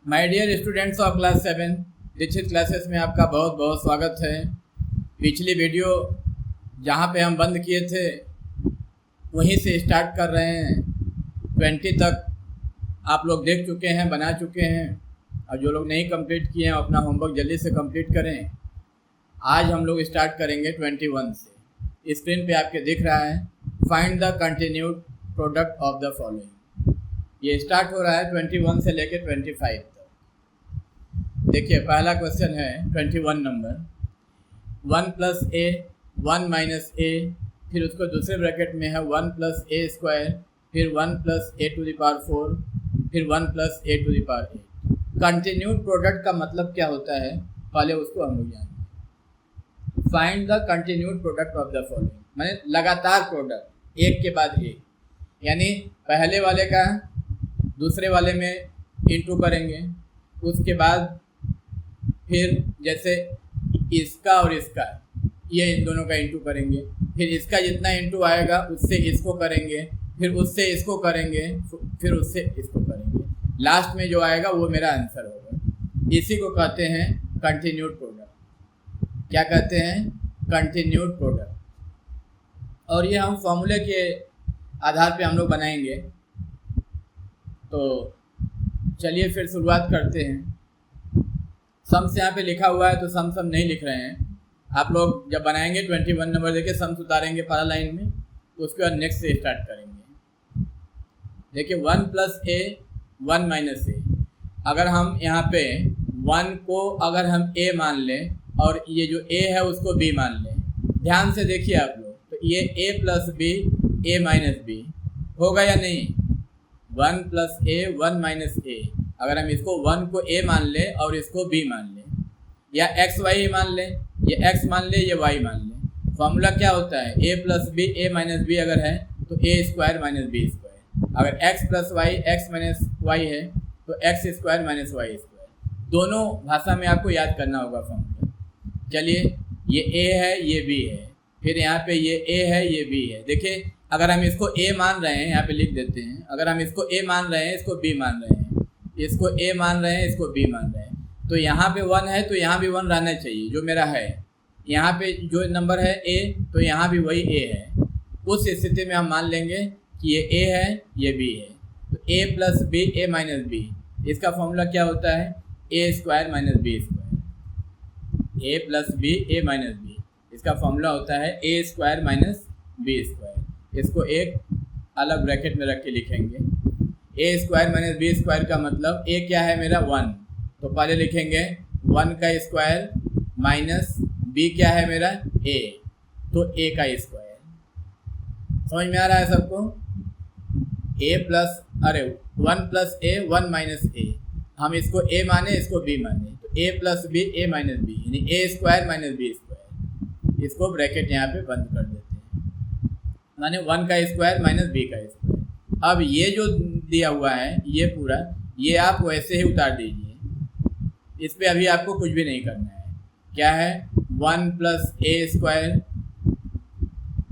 My dear students of class 7 Dikshit classes में आपका बहुत बहुत स्वागत है। पिछली वीडियो जहाँ पे हम बंद किए थे वहीं से स्टार्ट कर रहे हैं। 20 तक आप लोग देख चुके हैं, बना चुके हैं, और जो लोग नहीं कंप्लीट किए हैं अपना होमवर्क जल्दी से कंप्लीट करें। आज हम लोग स्टार्ट करेंगे 21 से। स्क्रीन पे आपके दिख रहा है find the continued product of the following. ये स्टार्ट हो रहा है 21 से लेके 25 तक। देखिए पहला क्वेश्चन है 21 नंबर। 1 प्लस ए 1 माइनस ए, फिर उसको दूसरे ब्रैकेट में है 1 प्लस ए स्क्वायर, फिर 1 plus A to the power 4, फिर 1 plus A to the power 8। Continued product का मतलब क्या होता है पहले उसको हम लोग जानेंगे। Find the continued product of the following माने लगातार प्रोडक्ट एक के बाद एक, यानी पहले वाले का दूसरे वाले में इंटू करेंगे, उसके बाद फिर जैसे इसका और इसका ये इन दोनों का इंटू करेंगे, फिर इसका जितना इंटू आएगा उससे इसको करेंगे, फिर उससे इसको करेंगे, फिर उससे इसको करेंगे, लास्ट में जो आएगा वो मेरा आंसर होगा। इसी को कहते हैं कंटिन्यूड प्रोडक्ट। क्या कहते हैं? Continued product. और ये हम फॉर्मूले के आधार पे हम लोग बनाएंगे। तो चलिए फिर शुरुआत करते हैं। सम्स यहाँ पे लिखा हुआ है तो सम नहीं लिख रहे हैं। आप लोग जब बनाएंगे 21 नंबर देखिए सम्स उतारेंगे पहला लाइन में, तो उसके बाद नेक्स्ट से स्टार्ट करेंगे। देखिए 1 प्लस ए 1 माइनस ए, अगर हम यहाँ पे 1 को अगर हम ए मान लें और ये जो ए है उसको बी मान लें, ध्यान से देखिए आप लोग, तो ये ए प्लस बी ए माइनस बी होगा या नहीं? 1 प्लस ए 1 माइनस ए, अगर हम इसको 1 को a मान लें और इसको b मान लें, या x y ही मान लें, ये x मान लें, ये y मान लें, फॉर्मूला क्या होता है? a plus B a minus B अगर है तो a square minus B square, अगर x plus Y x minus Y है तो x square minus Y square. दोनों भाषा में आपको याद करना होगा फॉर्मूला। चलिए ये a है ये b है, फिर यहाँ पे ये a है ये b है। देखिए अगर हम इसको a मान रहे हैं, यहाँ पे लिख देते हैं, अगर हम इसको a मान रहे हैं इसको b मान रहे हैं, इसको a मान रहे हैं इसको b मान रहे हैं, तो यहाँ पे 1 है तो यहाँ भी 1 रहना चाहिए जो मेरा है। यहाँ पे जो नंबर है a तो यहाँ भी वही a है। उस स्थिति में हम मान लेंगे कि ये a है ये b है, तो a plus B a minus B, इसका फॉर्मूला क्या होता है? a square minus B square. a plus B a minus B, इसका फॉर्मूला होता है a square minus B square. इसको एक अलग ब्रैकेट में रख के लिखेंगे। A square minus B square का मतलब ए क्या है मेरा? 1, तो पहले लिखेंगे 1 का स्क्वायर माइनस बी क्या है मेरा? ए, तो ए का स्क्वायर। समझ में आ रहा है सबको? ए प्लस 1 प्लस ए 1 माइनस ए, हम इसको ए माने इसको बी माने, तो ए प्लस बी ए माइनस बी यानी ए स्क्वायर माइनस बी स्क्वायर। इसको ब्रैकेट यहाँ पे बंद कर देते हैं, माने 1 का स्क्वायर माइनस बी का स्क्वायर। अब ये जो दिया हुआ है ये पूरा, ये आप वैसे ही उतार दीजिए, इस पे अभी आपको कुछ भी नहीं करना है। क्या है? 1 प्लस ए स्क्वायर,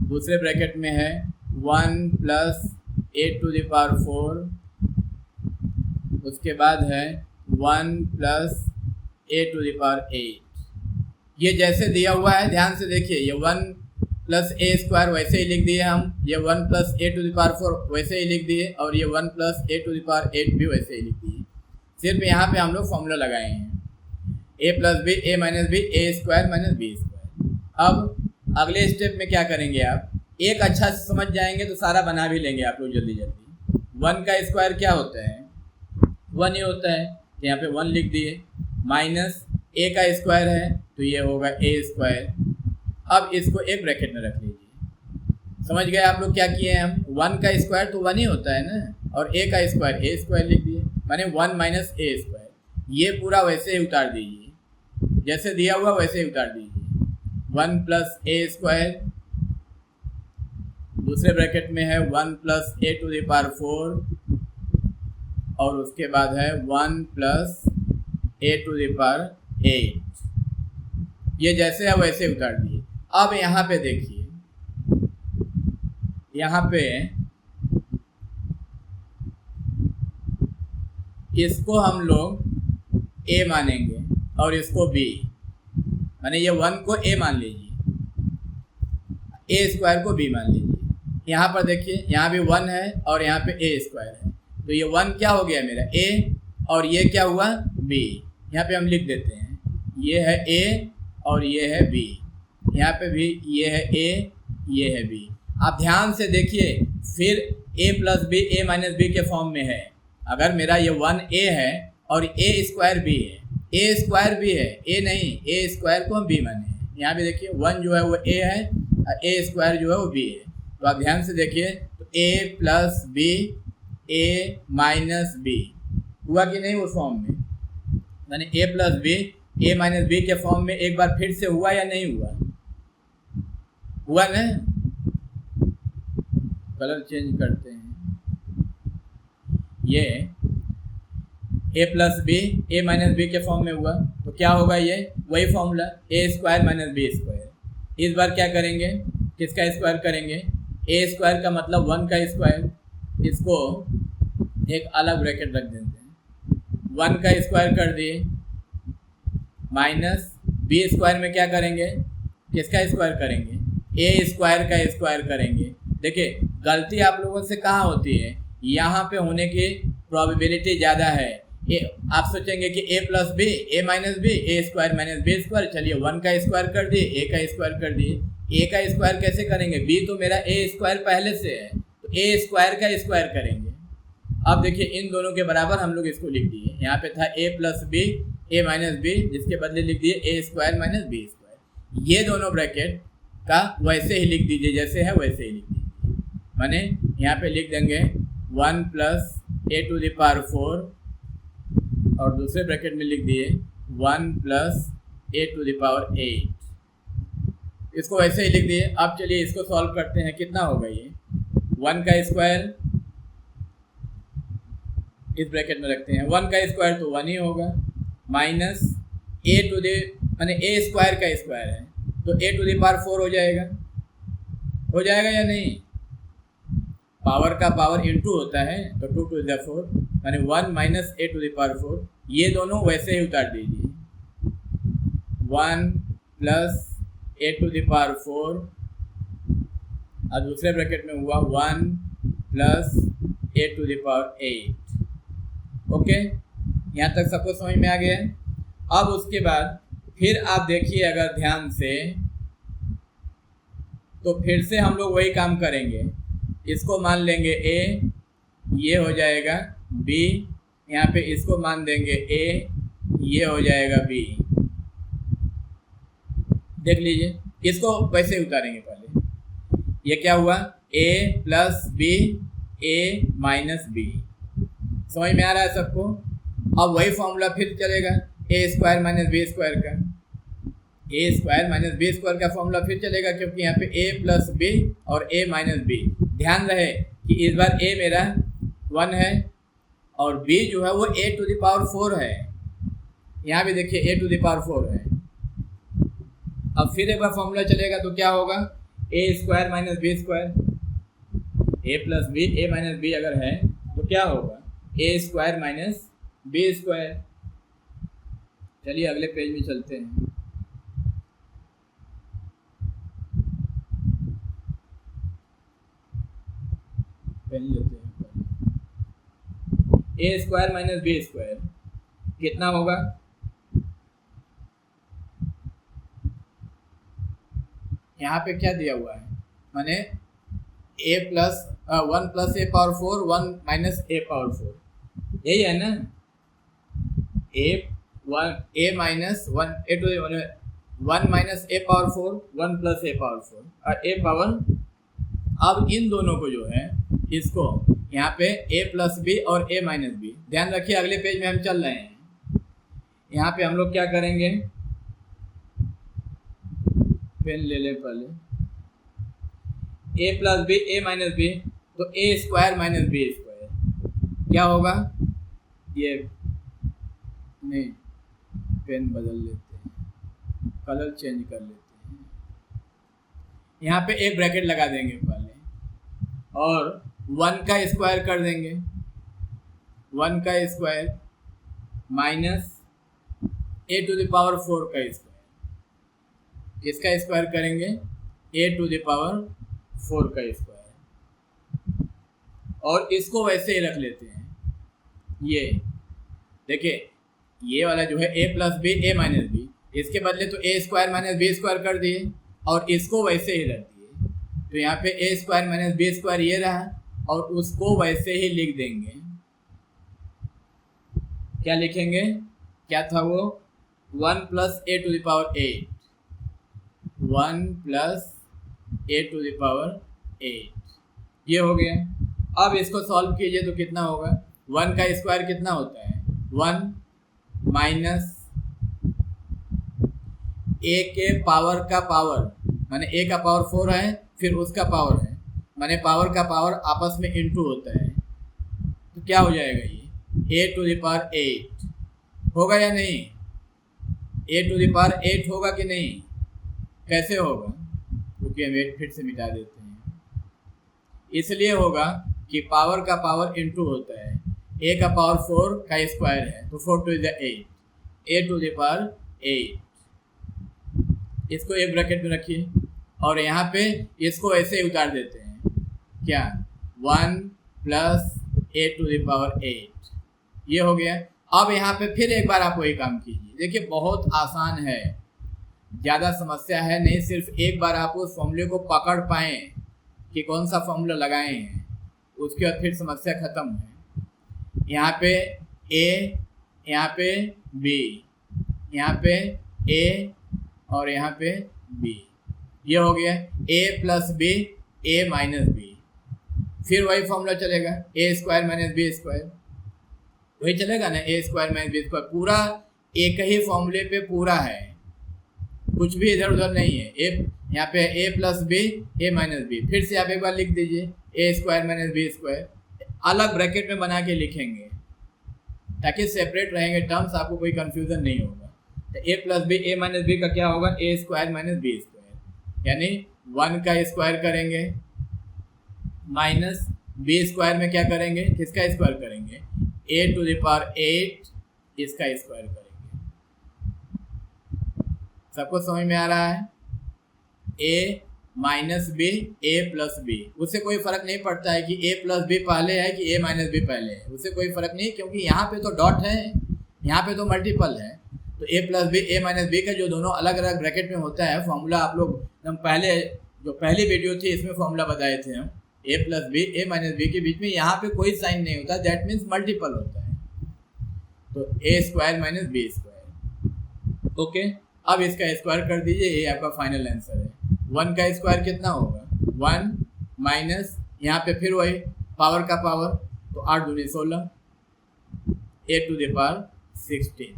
दूसरे ब्रैकेट में है 1 plus A to the power 4, उसके बाद है 1 plus A to the power 8। ये जैसे दिया हुआ है ध्यान से देखिए, ये 1 प्लस ए स्क्वायर वैसे ही लिख दिए हम, ये 1 plus A to the power 4 वैसे ही लिख दिए, और ये 1 plus A to the power 8 भी वैसे ही लिख दिए। सिर्फ यहाँ पे हम लोग फॉर्मूला लगाए हैं ए प्लस बी ए माइनस बी ए स्क्वायर माइनस बी स्क्वायर। अब अगले स्टेप में क्या करेंगे आप? एक अच्छा से समझ जाएंगे तो सारा बना भी लेंगे आप लोग जल्दी जल्दी। 1 का स्क्वायर क्या होता है? 1 ही होता है, तो यहाँ पे 1 लिख दिए, माइनस ए का स्क्वायर है तो ये होगा ए स्क्वायर। अब इसको एक ब्रैकेट में रख लीजिए। समझ गए आप लोग क्या किए हैं? हम 1 का स्क्वायर तो 1 ही होता है ना, और a का स्क्वायर ए स्क्वायर लिख दिए, माने 1 माइनस ए स्क्वायर। ये पूरा वैसे ही उतार दीजिए, जैसे दिया हुआ वैसे ही उतार दीजिए। 1 प्लस ए स्क्वायर, दूसरे ब्रैकेट में है 1 plus A to the power 4, और उसके बाद है 1 plus A to the power 8। ये जैसे है वैसे उतार दिए। अब यहाँ पे देखिए, यहाँ पे इसको हम लोग ए मानेंगे और इसको बी, माने ये 1 को ए मान लीजिए, ए स्क्वायर को बी मान लीजिए। यहाँ पर देखिए यहाँ भी 1 है और यहाँ पे ए स्क्वायर है, तो ये 1 क्या हो गया मेरा ए और ये क्या हुआ बी। यहाँ पे हम लिख देते हैं ये है ए और ये है बी, यहाँ पे भी ये है ए ये है बी। आप ध्यान से देखिए फिर ए प्लस बी ए माइनस बी के फॉर्म में है। अगर मेरा ये 1 ए है और ए स्क्वायर बी है, ए स्क्वायर बी है, ए नहीं ए स्क्वायर को हम बी माने हैं। यहाँ पे देखिए 1 जो है वो ए है और ए स्क्वायर जो है वो बी है। तो आप ध्यान से देखिए तो ए प्लस बी ए माइनस बी हुआ कि नहीं वो फॉर्म में, यानी ए प्लस बी ए माइनस बी के फॉर्म में एक बार फिर से हुआ या नहीं हुआ, हुआ ना। कलर चेंज करते हैं, ये ए प्लस बी ए माइनस बी के फॉर्म में हुआ तो क्या होगा, ये वही फॉर्मूला ए स्क्वायर माइनस बी स्क्वायर। इस बार क्या करेंगे, किसका स्क्वायर करेंगे, ए स्क्वायर का मतलब 1 का स्क्वायर, इसको एक अलग ब्रैकेट रख देते हैं, 1 का स्क्वायर कर दिए माइनस बी स्क्वायर में क्या करेंगे, किसका स्क्वायर करेंगे, ए स्क्वायर का स्क्वायर करेंगे। देखिए गलती आप लोगों से कहाँ होती है, यहाँ पे होने की प्रोबेबिलिटी ज़्यादा है। आप सोचेंगे कि ए प्लस बी ए माइनस बी ए स्क्वायर माइनस बी स्क्वायर, चलिए 1 का स्क्वायर कर दिए ए का स्क्वायर कर दिए। ए का स्क्वायर कैसे करेंगे, बी तो मेरा ए स्क्वायर पहले से है तो ए स्क्वायर का स्क्वायर करेंगे। अब देखिए इन दोनों के बराबर हम लोग इसको लिख दिए, यहाँ पे था ए प्लस बी ए माइनस बी, जिसके बदले लिख दिए a square minus B square. ये दोनों ब्रैकेट का वैसे ही लिख दीजिए, जैसे है वैसे ही लिख दीजिए। माने यहाँ पे लिख देंगे 1 plus A to the power 4 और दूसरे ब्रैकेट में लिख दिए 1 plus A to the power 8। इसको वैसे ही लिख दिए। अब चलिए इसको सॉल्व करते हैं, कितना होगा ये 1 का स्क्वायर इस ब्रैकेट में रखते हैं, 1 का स्क्वायर तो 1 ही होगा माइनस ए टू द माने ए स्क्वायर का स्क्वायर है तो ए टू द पावर 4 हो जाएगा या नहीं, पावर का पावर इनटू होता है तो 2 टू द 4 माने 1 minus a to the power 4। ये दोनों वैसे ही उतार दीजिए, 1 plus A to the power 4 और दूसरे ब्रैकेट में हुआ 1 plus A to the power 8। Okay, यहाँ तक सबको समझ में आ गया है। अब उसके बाद फिर आप देखिए अगर ध्यान से तो फिर से हम लोग वही काम करेंगे, इसको मान लेंगे ए, ये हो जाएगा बी, यहाँ पे इसको मान देंगे ए, ये हो जाएगा बी। देख लीजिए इसको वैसे उतारेंगे, पहले ये क्या हुआ A plus B A minus B, समझ में आ रहा है सबको। अब वही फॉर्मूला फिर चलेगा ए स्क्वायर माइनस बी स्क्वायर का, ए स्क्वायर माइनस बी स्क्वायर का फॉर्मूला फिर चलेगा, क्योंकि यहाँ पे ए प्लस बी और ए माइनस बी। ध्यान रहे कि इस बार ए मेरा 1 है और बी जो है वो ए टू द पावर 4 है, यहाँ भी देखिए ए टू द पावर 4 है। अब फिर एक बार फॉर्मूला चलेगा तो क्या होगा, a square minus B square, A plus B A minus B अगर है तो क्या होगा a square minus B square. चलिए अगले पेज में चलते हैं। पेन लेते हैं, ए स्क्वायर माइनस बी स्क्वायर कितना होगा, यहाँ पे क्या दिया हुआ है, माने ए प्लस 1 प्लस ए पावर 4 1 माइनस ए पावर 4, यही है ना, ए minus 1 A to 1 minus A power 4 1 plus A power 4 और ए पावर। अब इन दोनों को जो है इसको यहाँ पे ए प्लस बी और ए माइनस बी, ध्यान रखिए अगले पेज में हम चल रहे हैं। यहाँ पे हम लोग क्या करेंगे, पेन ले लें पहले, a plus B A minus b तो A square minus B square क्या होगा, ये नहीं पेन बदल लेते हैं, कलर चेंज कर लेते हैं। यहाँ पे एक ब्रैकेट लगा देंगे पहले और 1 का स्क्वायर कर देंगे, 1 का square minus a to the power 4 का स्क्वायर, इसका स्क्वायर करेंगे ए टू द पावर 4 का स्क्वायर, और इसको वैसे ही रख लेते हैं। ये देखिए ये वाला जो है a plus B A minus B, इसके बदले तो A square minus B square कर दिए और इसको वैसे ही रख दिए, तो यहाँ पे ए स्क्वायर माइनस बी स्क्वायर ये रहा और उसको वैसे ही लिख देंगे। क्या लिखेंगे, क्या था वो, 1 plus A to the power 8, 1 plus A to the power 8, ये हो गया। अब इसको सॉल्व कीजिए तो कितना होगा, 1 का स्क्वायर कितना होता है, 1 माइनस ए के पावर का पावर, माने ए का पावर 4 है फिर उसका पावर है, माने पावर का पावर आपस में इंटू होता है, तो क्या हो जाएगा ये ए टू द पावर 8 होगा या नहीं, ए टू द पावर 8 होगा कि नहीं, कैसे होगा, क्योंकि हम 8 फिर से मिटा देते हैं, इसलिए होगा कि पावर का पावर इंटू होता है, ए का पावर 4 का स्क्वायर है तो 4 to the 8, a to the power 8, इसको एक ब्रैकेट में रखिए और यहाँ पे इसको ऐसे ही उतार देते हैं, क्या 1 plus A to the power 8, ये हो गया। अब यहाँ पे फिर एक बार आप वही काम कीजिए, देखिए बहुत आसान है, ज़्यादा समस्या है नहीं, सिर्फ एक बार आप उस फॉर्मूले को पकड़ पाएँ कि कौन सा फॉर्मूला लगाए हैं, उसके बाद फिर समस्या ख़त्म है। यहाँ पे ए, यहाँ पे बी, यहाँ पे ए और यहाँ पे बी, ये हो गया ए प्लस बी ए माइनस बी, फिर वही फॉर्मूला चलेगा ए स्क्वायर माइनस बी स्क्वायर, वही चलेगा ना, ए स्क्वायर माइनस बी स्क्वायर, पूरा एक ही फॉर्मूले पे पूरा है, कुछ भी इधर उधर नहीं है। ए यहाँ पे ए प्लस बी ए माइनस बी, फिर से आप एक बार लिख दीजिए ए स्क्वायर माइनस बी स्क्वायर, अलग ब्रैकेट में बना के लिखेंगे ताकि सेपरेट रहेंगे टर्म्स, आपको कोई कंफ्यूजन नहीं होगा। तो ए प्लस बी ए माइनस बी का क्या होगा, a square minus B square, यानी 1 का स्क्वायर करेंगे माइनस बी स्क्वायर में क्या करेंगे, किसका स्क्वायर करेंगे, ए टू द पावर 8 इसका स्क्वायर करेंगे। सबको समझ में आ रहा है, ए minus B A plus B, उससे कोई फर्क नहीं पड़ता है कि ए प्लस बी पहले है कि ए माइनस बी पहले है, उससे कोई फर्क नहीं, क्योंकि यहाँ पे तो डॉट है, यहाँ पे तो मल्टीपल है, तो ए प्लस बी ए माइनस बी का जो दोनों अलग अलग ब्रैकेट में होता है फॉर्मूला, आप लोग हम पहले जो पहली वीडियो थी इसमें फॉर्मूला बताए थे हम, ए प्लस बी ए माइनस बी के बीच में यहाँ पे कोई साइन नहीं होता, दैट मीन्स मल्टीपल होता है, तो A square minus B square. Okay, अब इसका स्क्वायर कर दीजिए, ये आपका फाइनल आंसर है। 1 का स्क्वायर कितना होगा, 1 माइनस यहाँ पे फिर वही पावर का पावर, तो 8 दूनी 16 ए टू द पावर 16,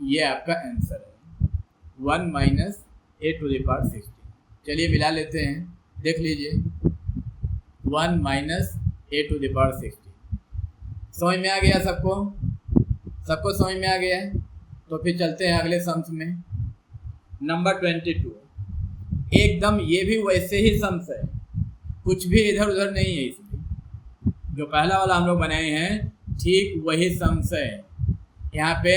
ये आपका आंसर है 1 minus a to the power 16। चलिए मिला लेते हैं, देख लीजिए 1 minus a to the power 16, समझ में आ गया सबको, सबको समझ में आ गया है, तो फिर चलते हैं अगले सम्स में। नंबर 22, एकदम ये भी वैसे ही सम्स है, कुछ भी इधर उधर नहीं है इसमें, जो पहला वाला हम लोग बनाए हैं ठीक वही सम्स है। यहाँ पे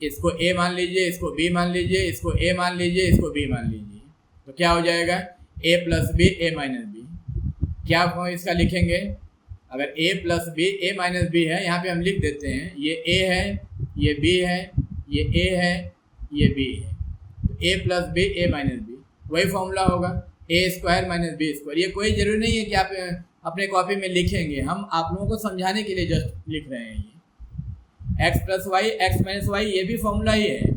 इसको ए मान लीजिए, इसको बी मान लीजिए, इसको ए मान लीजिए, इसको बी मान लीजिए, तो क्या हो जाएगा ए प्लस बी ए माइनस बी। क्या इसका लिखेंगे, अगर ए प्लस बी ए माइनस बी है, यहाँ पे हम लिख देते हैं ये ए है, ये बी है, ये ए है, ये बी है, तो ए प्लस बी ए माइनस बी, वही फॉर्मूला होगा a square minus B square. ये कोई ज़रूरी नहीं है कि आप अपने कॉपी में लिखेंगे, हम आप लोगों को समझाने के लिए जस्ट लिख रहे हैं। ये x plus y x minus y ये भी फॉर्मूला ही है,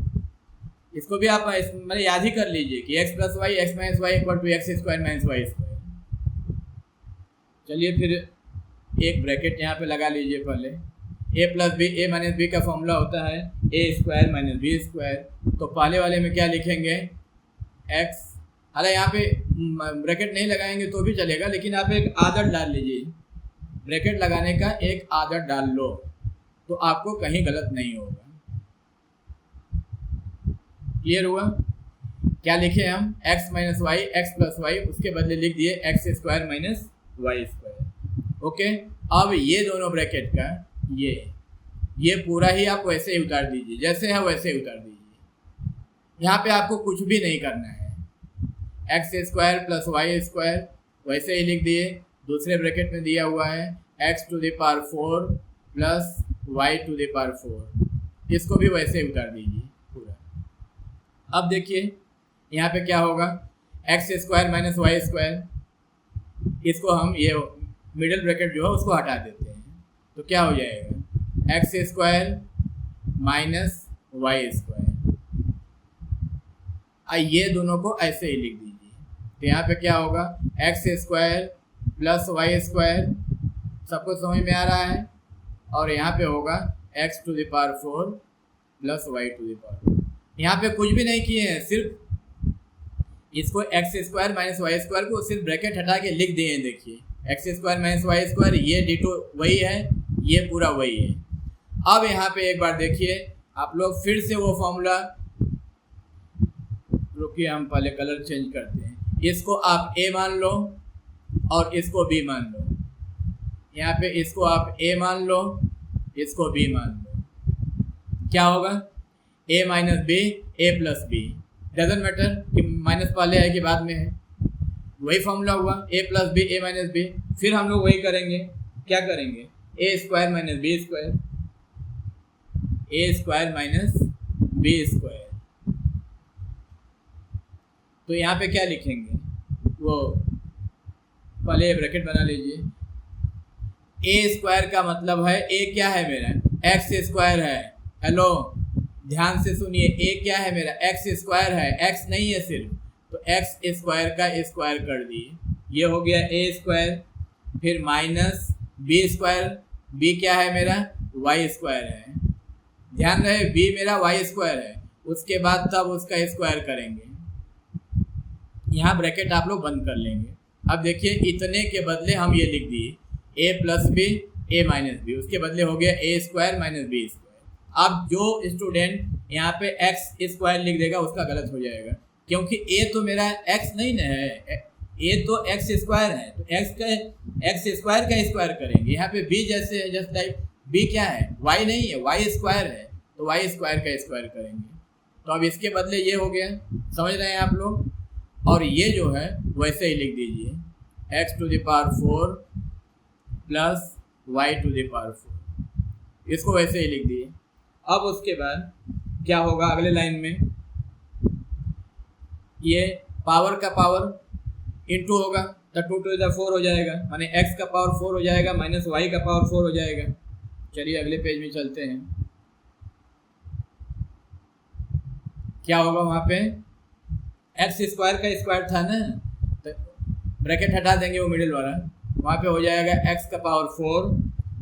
इसको भी आप मतलब याद ही कर लीजिए कि x plus y x minus y equal to x square minus Y square. चलिए फिर एक ब्रैकेट यहाँ पे लगा लीजिए, पहले a plus B A minus b का फॉर्मूला होता है a square minus B square, तो पहले वाले में क्या लिखेंगे एक्स, हालांकि यहाँ पे ब्रैकेट नहीं लगाएंगे तो भी चलेगा, लेकिन आप एक आदत डाल लीजिए, ब्रैकेट लगाने का एक आदत डाल लो तो आपको कहीं गलत नहीं होगा। क्लियर हुआ, क्या लिखे हम x minus y x plus y, उसके बदले लिख दिए x square minus Y square. Okay, अब ये दोनों ब्रैकेट का ये पूरा ही आप वैसे ही उतार दीजिए, जैसे है वैसे ही उतार दीजिए। यहाँ पे आपको कुछ भी नहीं करना है। X square plus y square वैसे ही लिख दिए, दूसरे ब्रैकेट में दिया हुआ है x to the power 4 plus y to the power 4, इसको भी वैसे ही उतार दीजिए पूरा। अब देखिए यहाँ पे क्या होगा, x square minus Y square, इसको हम ये मिडिल ब्रैकेट जो है उसको हटा देते हैं, तो क्या हो जाएगा x square minus Y square. ये दोनों को ऐसे ही लिख दीजिए, तो यहाँ पे क्या होगा x square plus y square, सबको समझ में आ रहा है, और यहाँ पे होगा x to the power 4 plus y to the power 4। यहाँ पे कुछ भी नहीं किए हैं, सिर्फ इसको x square minus Y square को सिर्फ ब्रैकेट हटा के लिख दिए हैं। देखिए x square minus Y square, ये डिटो वही है, ये पूरा वही है। अब यहाँ पे एक बार देखिए आप लोग फिर से वो फॉर्मूला, रुकिए हम पहले कलर चेंज करते हैं, इसको आप ए मान लो और इसको बी मान लो। यहाँ पे इसको आप ए मान लो, इसको बी मान लो, क्या होगा A minus B A plus B, doesn't matter कि माइनस पहले है कि बाद में है, वही फॉर्मूला हुआ A plus B A minus B. फिर हम लोग वही करेंगे, क्या करेंगे A square minus B square, A square minus B square. तो यहाँ पे क्या लिखेंगे, वो पहले ब्रैकेट बना लीजिए। ए स्क्वायर का मतलब है ए क्या है मेरा एक्स स्क्वायर है, हेलो ध्यान से सुनिए, ए क्या है मेरा एक्स स्क्वायर है, एक्स नहीं है सिर्फ, तो एक्स स्क्वायर का स्क्वायर कर दिए, ये हो गया ए स्क्वायर, फिर माइनस बी स्क्वायर, बी क्या है मेरा वाई स्क्वायर है, ध्यान रहे बी मेरा वाई स्क्वायर है, उसके बाद तब उसका स्क्वायर करेंगे। यहाँ ब्रैकेट आप लोग बंद कर लेंगे। अब देखिए इतने के बदले हम ये लिख दिए ए प्लस बी ए माइनस बी, उसके बदले हो गया ए स्क्वायर माइनस बी स्क्वायर। अब जो स्टूडेंट यहाँ पे एक्स स्क्वायर लिख देगा उसका गलत हो जाएगा, क्योंकि ए तो मेरा एक्स नहीं ना है, ए तो एक्स स्क्वायर है, तो एक्स स्क्वायर का स्क्वायर करेंगे। यहाँ पे बी जैसे है, जस्ट टाइप बी क्या है वाई नहीं है, वाई स्क्वायर है, तो वाई स्क्वायर का स्क्वायर करेंगे। तो अब इसके बदले ये हो गया, समझ रहे हैं आप लोग, और ये जो है वैसे ही लिख दीजिए x to the power 4 plus y to the power 4, इसको वैसे ही लिख दिए। अब उसके बाद क्या होगा अगले लाइन में, ये पावर का पावर इंटू होगा तो 2 टू द 4 हो जाएगा, माने एक्स का पावर 4 हो जाएगा माइनस वाई का पावर 4 हो जाएगा। चलिए अगले पेज में चलते हैं, क्या होगा वहाँ पे एक्स स्क्वायर का स्क्वायर था ना, तो ब्रैकेट हटा देंगे वो मिडिल वाला, वहाँ पे हो जाएगा एक्स का पावर 4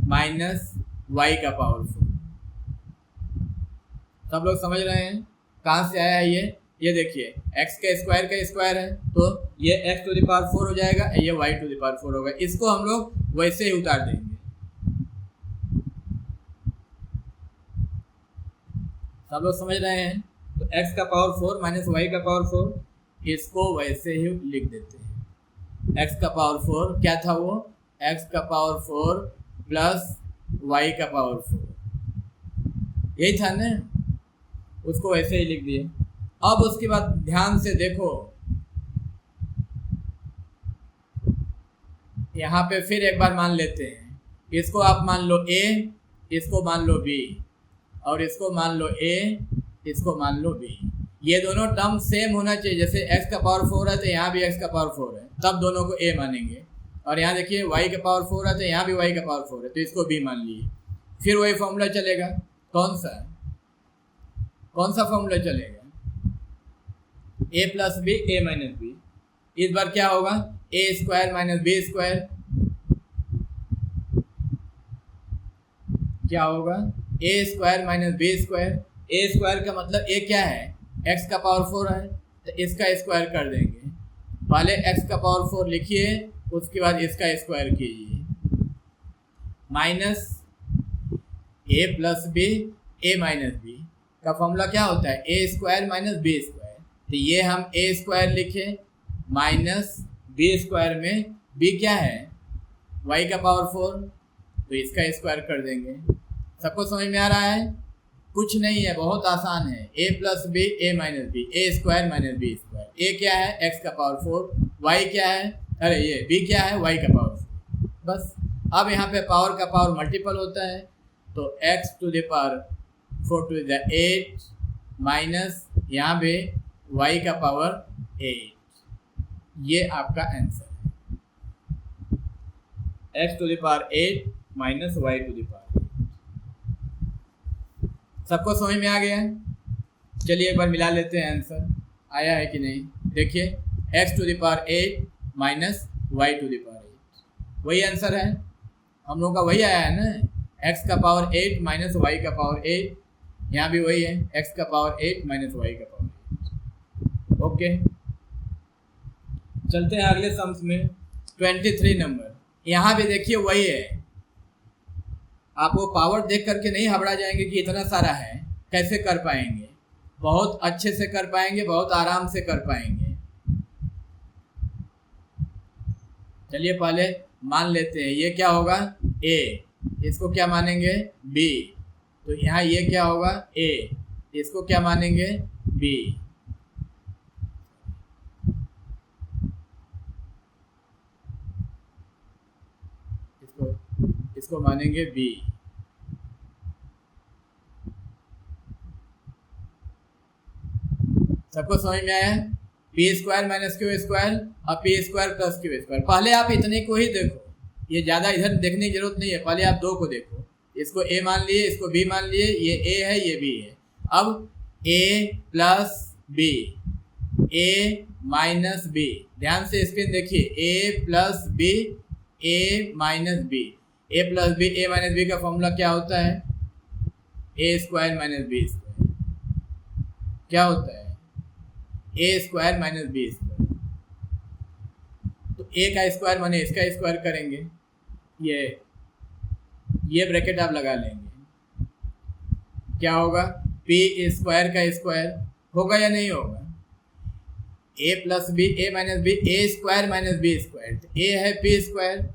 माइनस वाई का पावर 4। सब लोग समझ रहे हैं कहाँ से आया है ये देखिए एक्स का स्क्वायर है, तो ये एक्स टू द पावर 4 हो जाएगा, ये वाई टू द पावर 4 होगा, इसको हम लोग वैसे ही उतार देंगे। सब लोग समझ रहे हैं, तो x का पावर 4 माइनस वाई का पावर 4, इसको वैसे ही लिख देते हैं। x का पावर 4 क्या था वो x का पावर 4 प्लस y का पावर 4, यही था ना, उसको वैसे ही लिख दिए। अब उसके बाद ध्यान से देखो, यहाँ पे फिर एक बार मान लेते हैं, इसको आप मान लो a, इसको मान लो b, और इसको मान लो a, इसको मान लो b। ये दोनों टर्म सेम होना चाहिए, जैसे x का पावर 4 है तो यहाँ भी x का पावर 4 है, तब दोनों को a मानेंगे। और यहाँ देखिए y का पावर 4 है तो यहाँ भी y का पावर 4 है, तो इसको b मान लिए। फिर वही फॉर्मूला चलेगा, कौन सा फॉर्मूला चलेगा, a plus B A minus b. इस बार क्या होगा a square minus B square, क्या होगा a square minus B square. A square का मतलब ए क्या है एक्स का पावर 4 है, तो इसका स्क्वायर कर देंगे। पहले एक्स का पावर 4 लिखिए, उसके बाद इसका स्क्वायर कीजिए, minus A plus B A minus b का फॉर्मूला क्या होता है a square minus B square. तो ये हम ए स्क्वायर लिखे माइनस बी स्क्वायर में बी क्या है वाई का पावर 4, तो इसका स्क्वायर कर देंगे। सबको समझ में आ रहा है? कुछ नहीं है, बहुत आसान है। a plus B A minus B, A square minus B square. A क्या है? x का पावर 4। y क्या है? अरे ये b क्या है? y का पावर 4। बस अब यहाँ पे पावर का पावर मल्टीपल होता है, तो x to the power 4 to the 8 minus यहाँ पे y का पावर 8। ये आपका आंसर है, x to the power 8 minus y to the power 8। सबको समझ में आ गया? चलिए एक बार मिला लेते हैं, आंसर आया है कि नहीं देखिए। x to the power 8 minus y to the power 8, वही आंसर है हम लोग का, वही आया है ना। x का पावर 8 माइनस y का पावर 8, यहाँ भी वही है, x का पावर 8 माइनस y का पावर 8। ओके, चलते हैं अगले सम्स में। 23 नंबर, यहाँ भी देखिए वही है। आप वो पावर देख करके नहीं घबरा जाएंगे कि इतना सारा है, कैसे कर पाएंगे। बहुत अच्छे से कर पाएंगे, बहुत आराम से कर पाएंगे। चलिए पहले मान लेते हैं, ये क्या होगा? a, इसको क्या मानेंगे? b। तो यहाँ ये क्या होगा? a, इसको क्या मानेंगे? b। इसको मानेंगे b। सबको समझ में आया? P square minus Q square और P square plus Q square. पहले आप इतने को ही देखो, ये ज़्यादा इधर देखने की जरूरत नहीं है। पहले आप दो को देखो, इसको a मान लिए, इसको b मान लिए, ये a है ये b है। अब a plus b, a minus b, ध्यान से स्क्रीन देखिए, a plus b, a minus b। a plus B A minus b का फॉर्मूला क्या होता है? A square minus B square. क्या होता है? A square minus B square. तो ए का स्क्वायर माने इसका स्क्वायर करेंगे, ये ब्रैकेट आप लगा लेंगे। क्या होगा? पी स्क्वायर का स्क्वायर होगा या नहीं होगा? ए प्लस बी ए माइनस बी, ए स्क्वायर माइनस बी स्क्वायर। ए है P square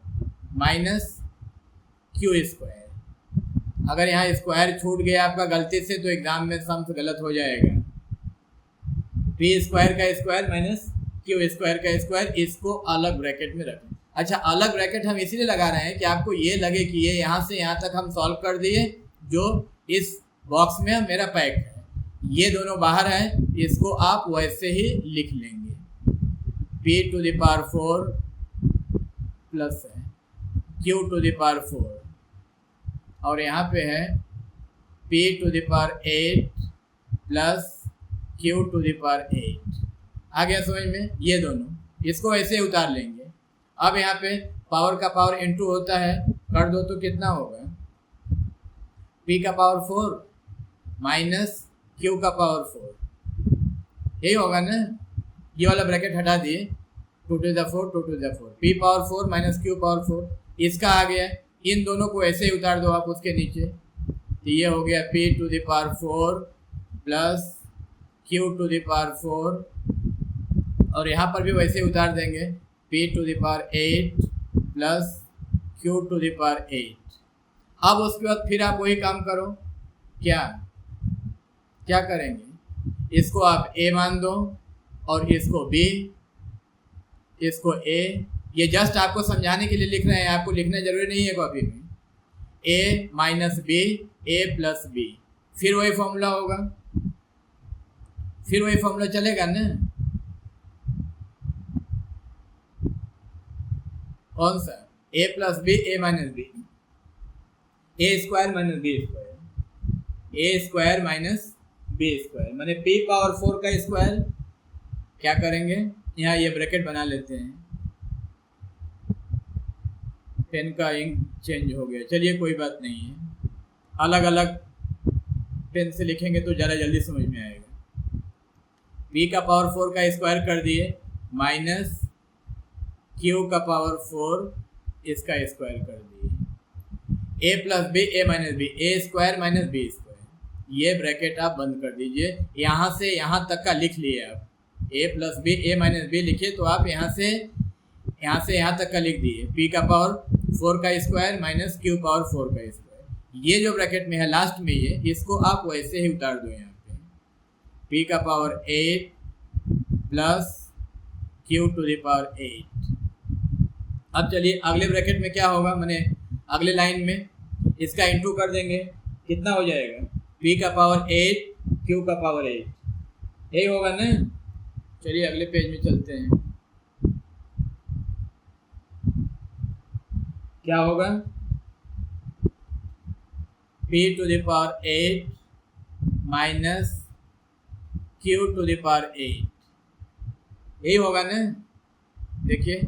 minus Q square. अगर यहाँ स्क्वायर छूट गया आपका गलती से तो एग्जाम में सम्स गलत हो जाएगा। पी स्क्वायर का स्क्वायर माइनस क्यू स्क्वायर का स्क्वायर, इसको अलग ब्रैकेट में रखें। अच्छा, अलग ब्रैकेट हम इसीलिए लगा रहे हैं कि आपको ये लगे कि ये यहाँ से यहाँ तक हम सॉल्व कर दिए, जो इस बॉक्स में मेरा पैक है। ये दोनों बाहर हैं, इसको आप वैसे ही लिख लेंगे। P to the power 4 plus है क्यू टू द पावर 4, और यहाँ पे है p to the power 8 plus q to the power 8। आ गया समझ में? ये दोनों, इसको ऐसे उतार लेंगे। अब यहाँ पे पावर का पावर इनटू होता है, कर दो तो कितना होगा? p का पावर 4 माइनस q का पावर 4, यही होगा ना। ये वाला ब्रैकेट हटा दिए, 2 to the 4 2 to the 4, p power 4 minus q power 4, इसका आ गया। इन दोनों को ऐसे ही उतार दो आप उसके नीचे, तो ये हो गया p to the power 4 plus q to the power 4, और यहाँ पर भी वैसे ही उतार देंगे, p to the power 8 plus q to the power 8। अब उसके बाद फिर आप वही काम करो। क्या करेंगे? इसको आप a मान दो और इसको b, इसको a। ये जस्ट आपको समझाने के लिए लिख रहे हैं, आपको लिखना जरूरी नहीं है कॉपी में। a minus b, a plus B, फिर वही फॉर्मूला होगा, फिर वही फॉर्मूला चलेगा ना। कौन सा? a plus B A minus B, A square minus B square, A square minus B square माने p पावर 4 का स्क्वायर। क्या करेंगे? यहाँ ये ब्रैकेट बना लेते हैं। पेन का इंक चेंज हो गया, चलिए कोई बात नहीं है, अलग अलग पेन से लिखेंगे तो ज़्यादा जल्दी समझ में आएगा। b का पावर 4 का स्क्वायर कर दिए माइनस q का पावर 4 इसका स्क्वायर कर दिए, a plus B A minus B, A square minus B square. ये ब्रैकेट आप बंद कर दीजिए। यहाँ से यहाँ तक का लिख लिए आप, a plus B A minus b लिखिए तो आप यहाँ से यहाँ तक का लिख दिए, p का पावर 4 का स्क्वायर माइनस q पावर 4 का स्क्वायर। ये जो ब्रैकेट में है लास्ट में ये, इसको आप वैसे ही उतार दो यहाँ पे, p का power 8 plus q to the power 8। अब चलिए अगले ब्रैकेट में क्या होगा, मैंने अगले लाइन में इसका इंटू कर देंगे, कितना हो जाएगा, p का पावर 8 q का पावर 8, यही होगा ना। चलिए अगले पेज में चलते हैं, क्या होगा, p to the power 8 minus q to the power 8, यही होगा ना। देखिए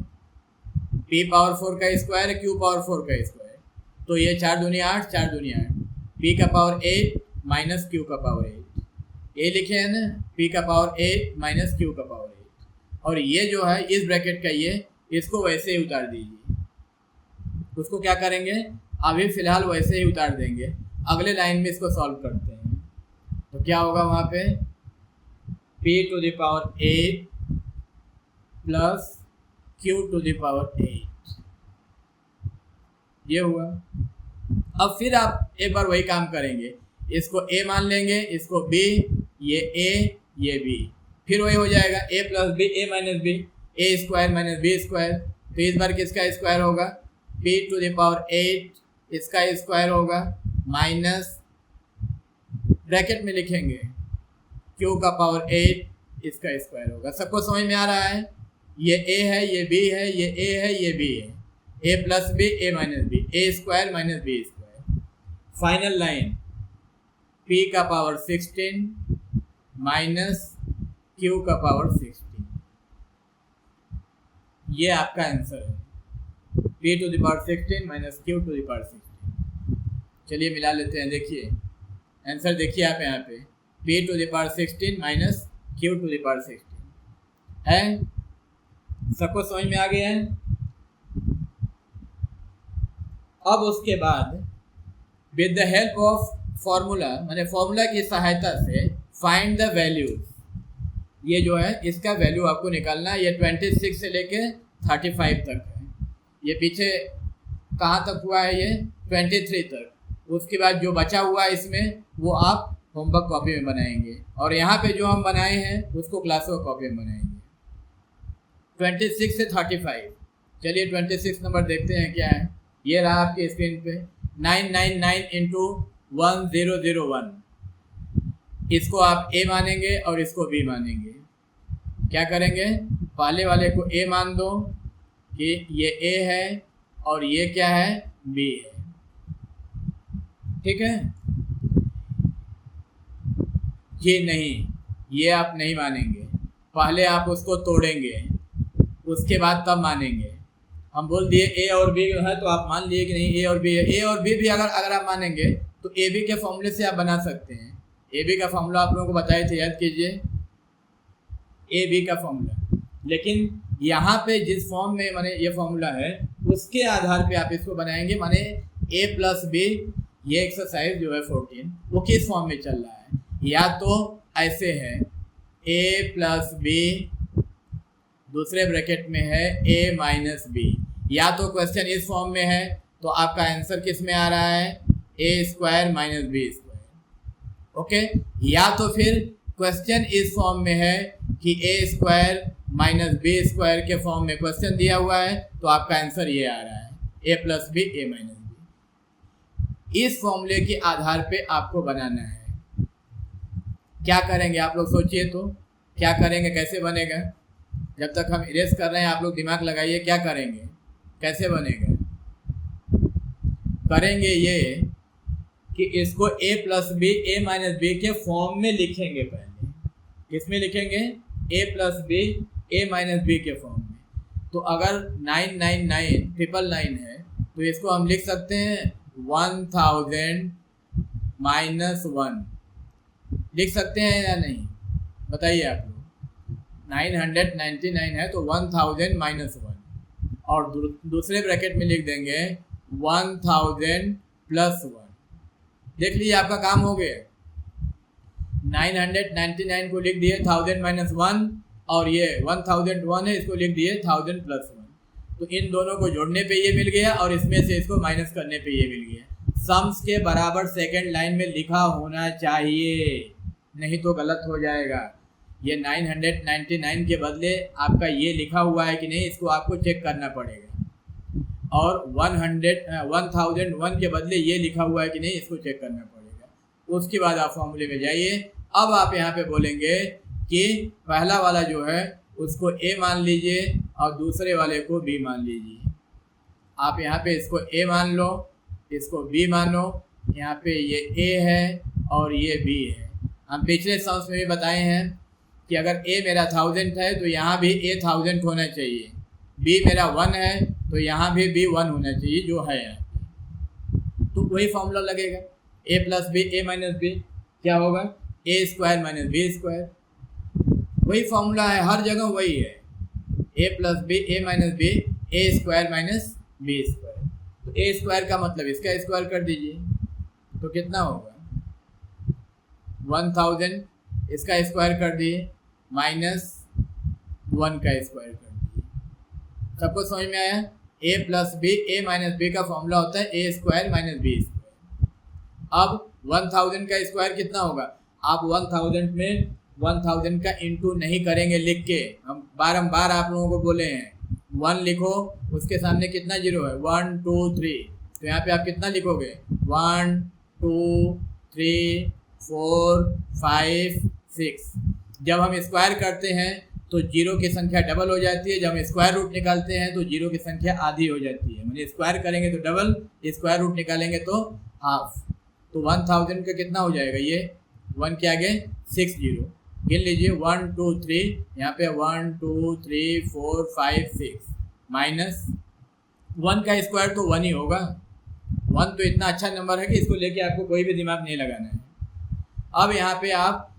p पावर 4 का स्क्वायर है, q पावर 4 का स्क्वायर, तो ये 4 दूनी 8, 4 दूनी 8, p का पावर 8 माइनस q का पावर 8, ये लिखे हैं ना, p का पावर 8 माइनस q का पावर 8। और ये जो है इस ब्रैकेट का ये, इसको वैसे ही उतार दीजिए। उसको क्या करेंगे, अभी फ़िलहाल वैसे ही उतार देंगे, अगले लाइन में इसको सॉल्व करते हैं। तो क्या होगा वहाँ पे, p to the power 8 plus q to the power 8, ये हुआ। अब फिर आप एक बार वही काम करेंगे, इसको a मान लेंगे, इसको b, ये a ये b, फिर वही हो जाएगा a plus b, a minus b, a square minus b square. तो इस बार किसका स्क्वायर होगा, p टू द पावर 8, इसका स्क्वायर होगा माइनस ब्रैकेट में लिखेंगे q का पावर 8, इसका स्क्वायर होगा। सबको समझ में आ रहा है, ये a है, ये b है, ये a है, ये b है, a plus b, a minus b, a square minus b square. Final line p का पावर 16 माइनस q का पावर 16, ये आपका आंसर है, p to the power 16 minus q to the power 16। चलिए मिला लेते हैं, देखिए आंसर देखिए आप यहाँ पे, p to the power 16 minus q to the power 16 है। सबको समझ में आ गया है। अब उसके बाद with the help of formula, मैंने फॉर्मूला की सहायता से फाइंड द वैल्यूज, ये जो है इसका वैल्यू आपको निकालना है। ये 26 से लेके 35 तक है, ये पीछे कहाँ तक हुआ है, ये 23 तक। उसके बाद जो बचा हुआ है इसमें वो आप होमवर्क कॉपी में बनाएंगे, और यहाँ पे जो हम बनाए हैं उसको क्लास वर्क कॉपी में बनाएंगे। 26 से 35, चलिए 26 नंबर देखते हैं क्या है। ये रहा आपकी स्क्रीन पे, 999 इंटू 1001, इसको आप a मानेंगे और इसको b मानेंगे। क्या करेंगे, पहले वाले को a मान दो कि ये a है और ये क्या है, b है, ठीक है। ये नहीं, ये आप नहीं मानेंगे, पहले आप उसको तोड़ेंगे, उसके बाद तब मानेंगे। हम बोल दिए a और b है तो आप मान लिए कि नहीं a और b है। a और b भी अगर आप मानेंगे तो a b के फॉर्मूले से आप बना सकते हैं। a b का फॉर्मूला आप लोगों को बताए थे, याद कीजिए a b का फॉर्मूला। लेकिन यहाँ पे जिस फॉर्म में माने ये फॉर्मूला है उसके आधार पे आप इसको बनाएंगे। माने a प्लस b, ये एक्सरसाइज जो है 14 वो किस फॉर्म में चल रहा है, या तो ऐसे है a प्लस b, दूसरे ब्रैकेट में है a माइनस b, या तो क्वेश्चन इस फॉर्म में है तो आपका आंसर किस में आ रहा है, a square minus b square, okay. या तो फिर क्वेश्चन इस फॉर्म में है कि a square minus b square के फॉर्म में क्वेश्चन दिया हुआ है तो आपका आंसर ये आ रहा है a plus b, a minus b। इस फॉर्मूले के आधार पे आपको बनाना है। क्या करेंगे आप लोग सोचिए तो, क्या करेंगे, कैसे बनेगा। जब तक हम इरेज कर रहे हैं आप लोग दिमाग लगाइए, क्या करेंगे, कैसे बनेगा। करेंगे ये कि इसको a plus b, a minus b के फॉर्म में लिखेंगे। पहले किस में लिखेंगे, a plus b, a minus b के फॉर्म में। तो अगर 999 है तो इसको हम लिख सकते हैं 1000 माइनस 1, लिख सकते हैं या नहीं, बताइए आप लोग। 999 है तो 1000 माइनस 1, और दूसरे ब्रैकेट में लिख देंगे 1000 प्लस 1। देख लीजिए आपका काम हो गया। 999 को लिख दिए 1000 माइनस 1, और ये 1001 है, इसको लिख दिए 1000 प्लस 1। तो इन दोनों को जोड़ने पे ये मिल गया और इसमें से इसको माइनस करने पे ये मिल गया। सम्स के बराबर सेकंड लाइन में लिखा होना चाहिए, नहीं तो गलत हो जाएगा। ये 999 के बदले आपका ये लिखा हुआ है कि नहीं, इसको आपको चेक करना पड़ेगा। और 1001 के बदले ये लिखा हुआ है कि नहीं, इसको चेक करना पड़ेगा। उसके बाद आप फॉर्मूले में जाइए। अब आप यहाँ पे बोलेंगे कि पहला वाला जो है उसको ए मान लीजिए और दूसरे वाले को बी मान लीजिए। आप यहाँ पे इसको ए मान लो, इसको बी मानो। यहाँ पे ये ए है और ये बी है। हम पिछले सम्स में भी बताए हैं कि अगर ए मेरा 1000 है तो यहाँ भी ए 1000 होना चाहिए। बी मेरा 1 है तो यहाँ भी बी 1 होना चाहिए जो है यहाँ पे। तो वही फॉर्मूला लगेगा, ए प्लस बी ए माइनस बी क्या होगा, a square minus B square. वही फॉर्मूला है, हर जगह वही है, a plus B A minus B A square minus B square. तो ए स्क्वायर का मतलब इसका स्क्वायर कर दीजिए तो कितना होगा 1000, इसका स्क्वायर कर दिए माइनस 1 का स्क्वायर कर दिए। सबको समझ में आया। ए प्लस बी ए माइनस बी का फॉर्मूला होता है a square minus B square. अब 1000 का स्क्वायर कितना होगा, आप 1000 में 1000 का इंटू नहीं करेंगे लिख के, हम बारंबार आप लोगों को बोले हैं 1 लिखो, उसके सामने कितना जीरो है 1 2 3, तो यहाँ पे आप कितना लिखोगे 1 2 3 4 5 6। जब हम स्क्वायर करते हैं तो जीरो की संख्या डबल हो जाती है, जब हम स्क्वायर रूट निकालते हैं तो जीरो की संख्या आधी हो जाती है। मतलब स्क्वायर करेंगे तो डबल, स्क्वायर रूट निकालेंगे तो हाफ। तो 1000 का कितना हो जाएगा, ये 1 के आगे 6 जीरो, गिन लीजिए 1 2 3, यहाँ पे 1 2 3 4 5 6 माइनस 1 का स्क्वायर तो 1 ही होगा। 1 तो इतना अच्छा नंबर है कि इसको लेके आपको कोई भी दिमाग नहीं लगाना है। अब यहाँ पे आप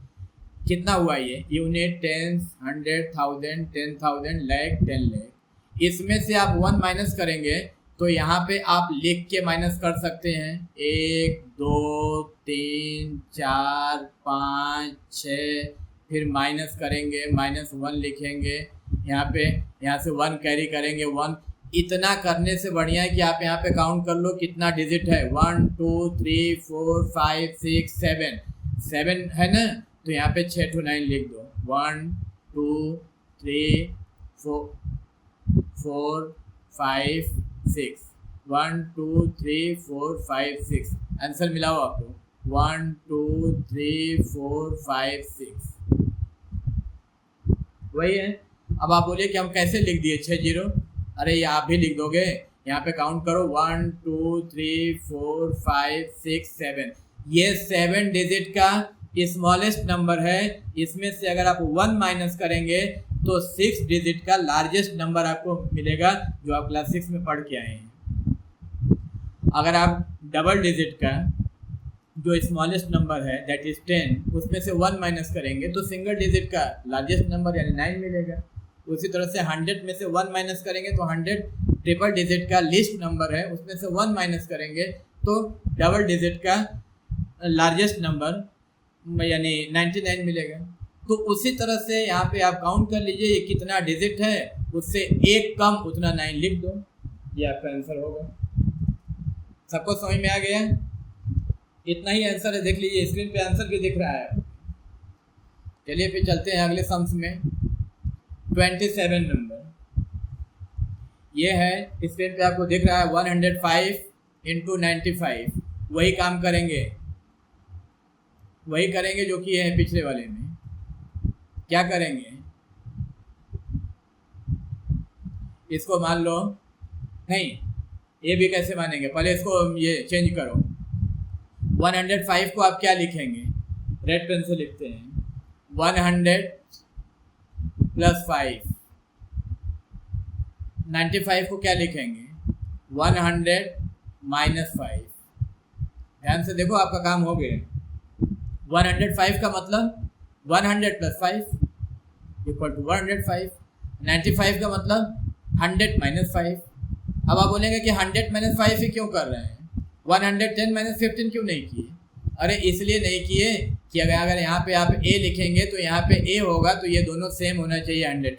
कितना हुआ, ये यूनिट, टेंस, 100, 1000, 10,000, लाख, 10 लाख। इसमें से आप 1 माइनस करेंगे तो यहाँ पे आप लिख के माइनस कर सकते हैं 1 2 3 4 5 6, फिर माइनस करेंगे -1 लिखेंगे, यहाँ पे यहाँ से 1 कैरी करेंगे 1। इतना करने से बढ़िया है कि आप यहाँ पे काउंट कर लो कितना डिजिट है 1 2 3 4 5 6 7 है ना, तो यहाँ पे 6 to 9 लिख दो 1 2 3 4 5 6 1 2 3 4 5 6। आंसर मिलाओ आपको 1 2 3 4 5 6 वही है। अब आप बोलिए कि हम कैसे लिख दिए 6 जीरो, अरे ये आप भी लिख दोगे, यहाँ पे काउंट करो 1 2 3 4 5 6 7। ये 7 डिजिट का स्मॉलेस्ट नंबर है। इसमें से अगर आप 1 माइनस करेंगे तो 6 डिजिट का लार्जेस्ट नंबर आपको मिलेगा जो आप क्लास 6 में पढ़ के आए हैं। अगर आप डबल डिजिट का जो स्मॉलेस्ट नंबर है दैट इज 10, उसमें से 1 माइनस करेंगे तो सिंगल डिजिट का लार्जेस्ट नंबर यानी 9 मिलेगा। उसी तरह से 100 में से 1 माइनस करेंगे तो 100 ट्रिपल डिजिट का लिस्ट नंबर है, उसमें से 1 माइनस करेंगे तो डबल डिजिट का लार्जेस्ट नंबर यानी 99 मिलेगा। तो उसी तरह से यहाँ पे आप काउंट कर लीजिए ये कितना डिजिट है, उससे एक कम उतना 9 लिख दो, ये आपका आंसर होगा। सबको समझ में आ गया? इतना ही आंसर है, देख लीजिए स्क्रीन पे आंसर भी दिख रहा है। चलिए फिर चलते हैं अगले सम्स में। 27 नंबर ये है, स्क्रीन पे आपको दिख रहा है 105 × 95। वही काम करेंगे, वही करेंगे जो कि है पिछले वाले में। क्या करेंगे, इसको मान लो, नहीं ये भी कैसे मानेंगे, पहले इसको ये चेंज करो। 105 को आप क्या लिखेंगे, रेड पेन से लिखते हैं 100 + 5। 95 को क्या लिखेंगे 100 - 5। ध्यान से देखो आपका काम हो गया। 105 का मतलब 100 + 5 = 105। 95 का मतलब 100 - 5। अब आप बोलेंगे कि 100 - 5 ही क्यों कर रहे हैं, 110 - 15 क्यों नहीं किए? अरे इसलिए नहीं किए कि अगर यहाँ पे आप a लिखेंगे तो यहाँ पे a होगा तो ये दोनों सेम होना चाहिए 100,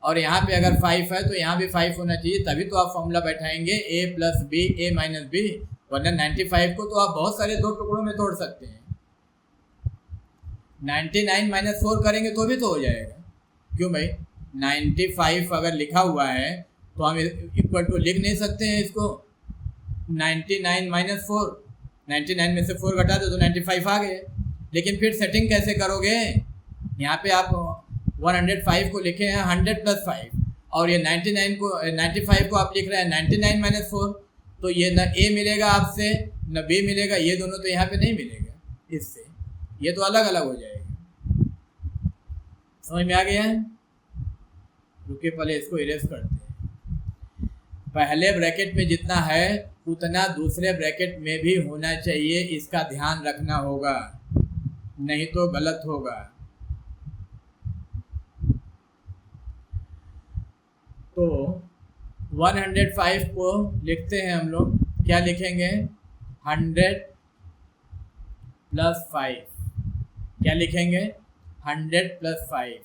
और यहाँ पे अगर 5 है तो यहाँ भी 5 होना चाहिए, तभी तो आप formula बैठाएंगे a + b a - b वरना 95 को तो आप बहुत सारे दो टुकड़ों में तोड़ सकते हैं। 99 माइनस 4 करेंगे तो भी तो हो जाएगा। क्यों भाई, 95 अगर लिखा हुआ है तो हम इक्वल टू लिख नहीं सकते हैं इसको 99 माइनस 4, 99 में से 4 घटा दो तो 95 आ गए। लेकिन फिर सेटिंग कैसे करोगे, यहाँ पे आप 105 को लिखे हैं 100 प्लस 5 और ये 95 को आप लिख रहे हैं 99 माइनस 4, तो ये न ए मिलेगा आपसे न बी मिलेगा, ये दोनों तो यहाँ पे नहीं मिलेगा इससे, ये तो अलग अलग हो जाएगा। समझ में आ गया है? रुकिए पहले इसको इरेज करते हैं। पहले ब्रैकेट में जितना है उतना दूसरे ब्रैकेट में भी होना चाहिए, इसका ध्यान रखना होगा, नहीं तो गलत होगा। तो 105 को लिखते हैं हम लोग, क्या लिखेंगे 100 प्लस 5, क्या लिखेंगे 100 प्लस 5,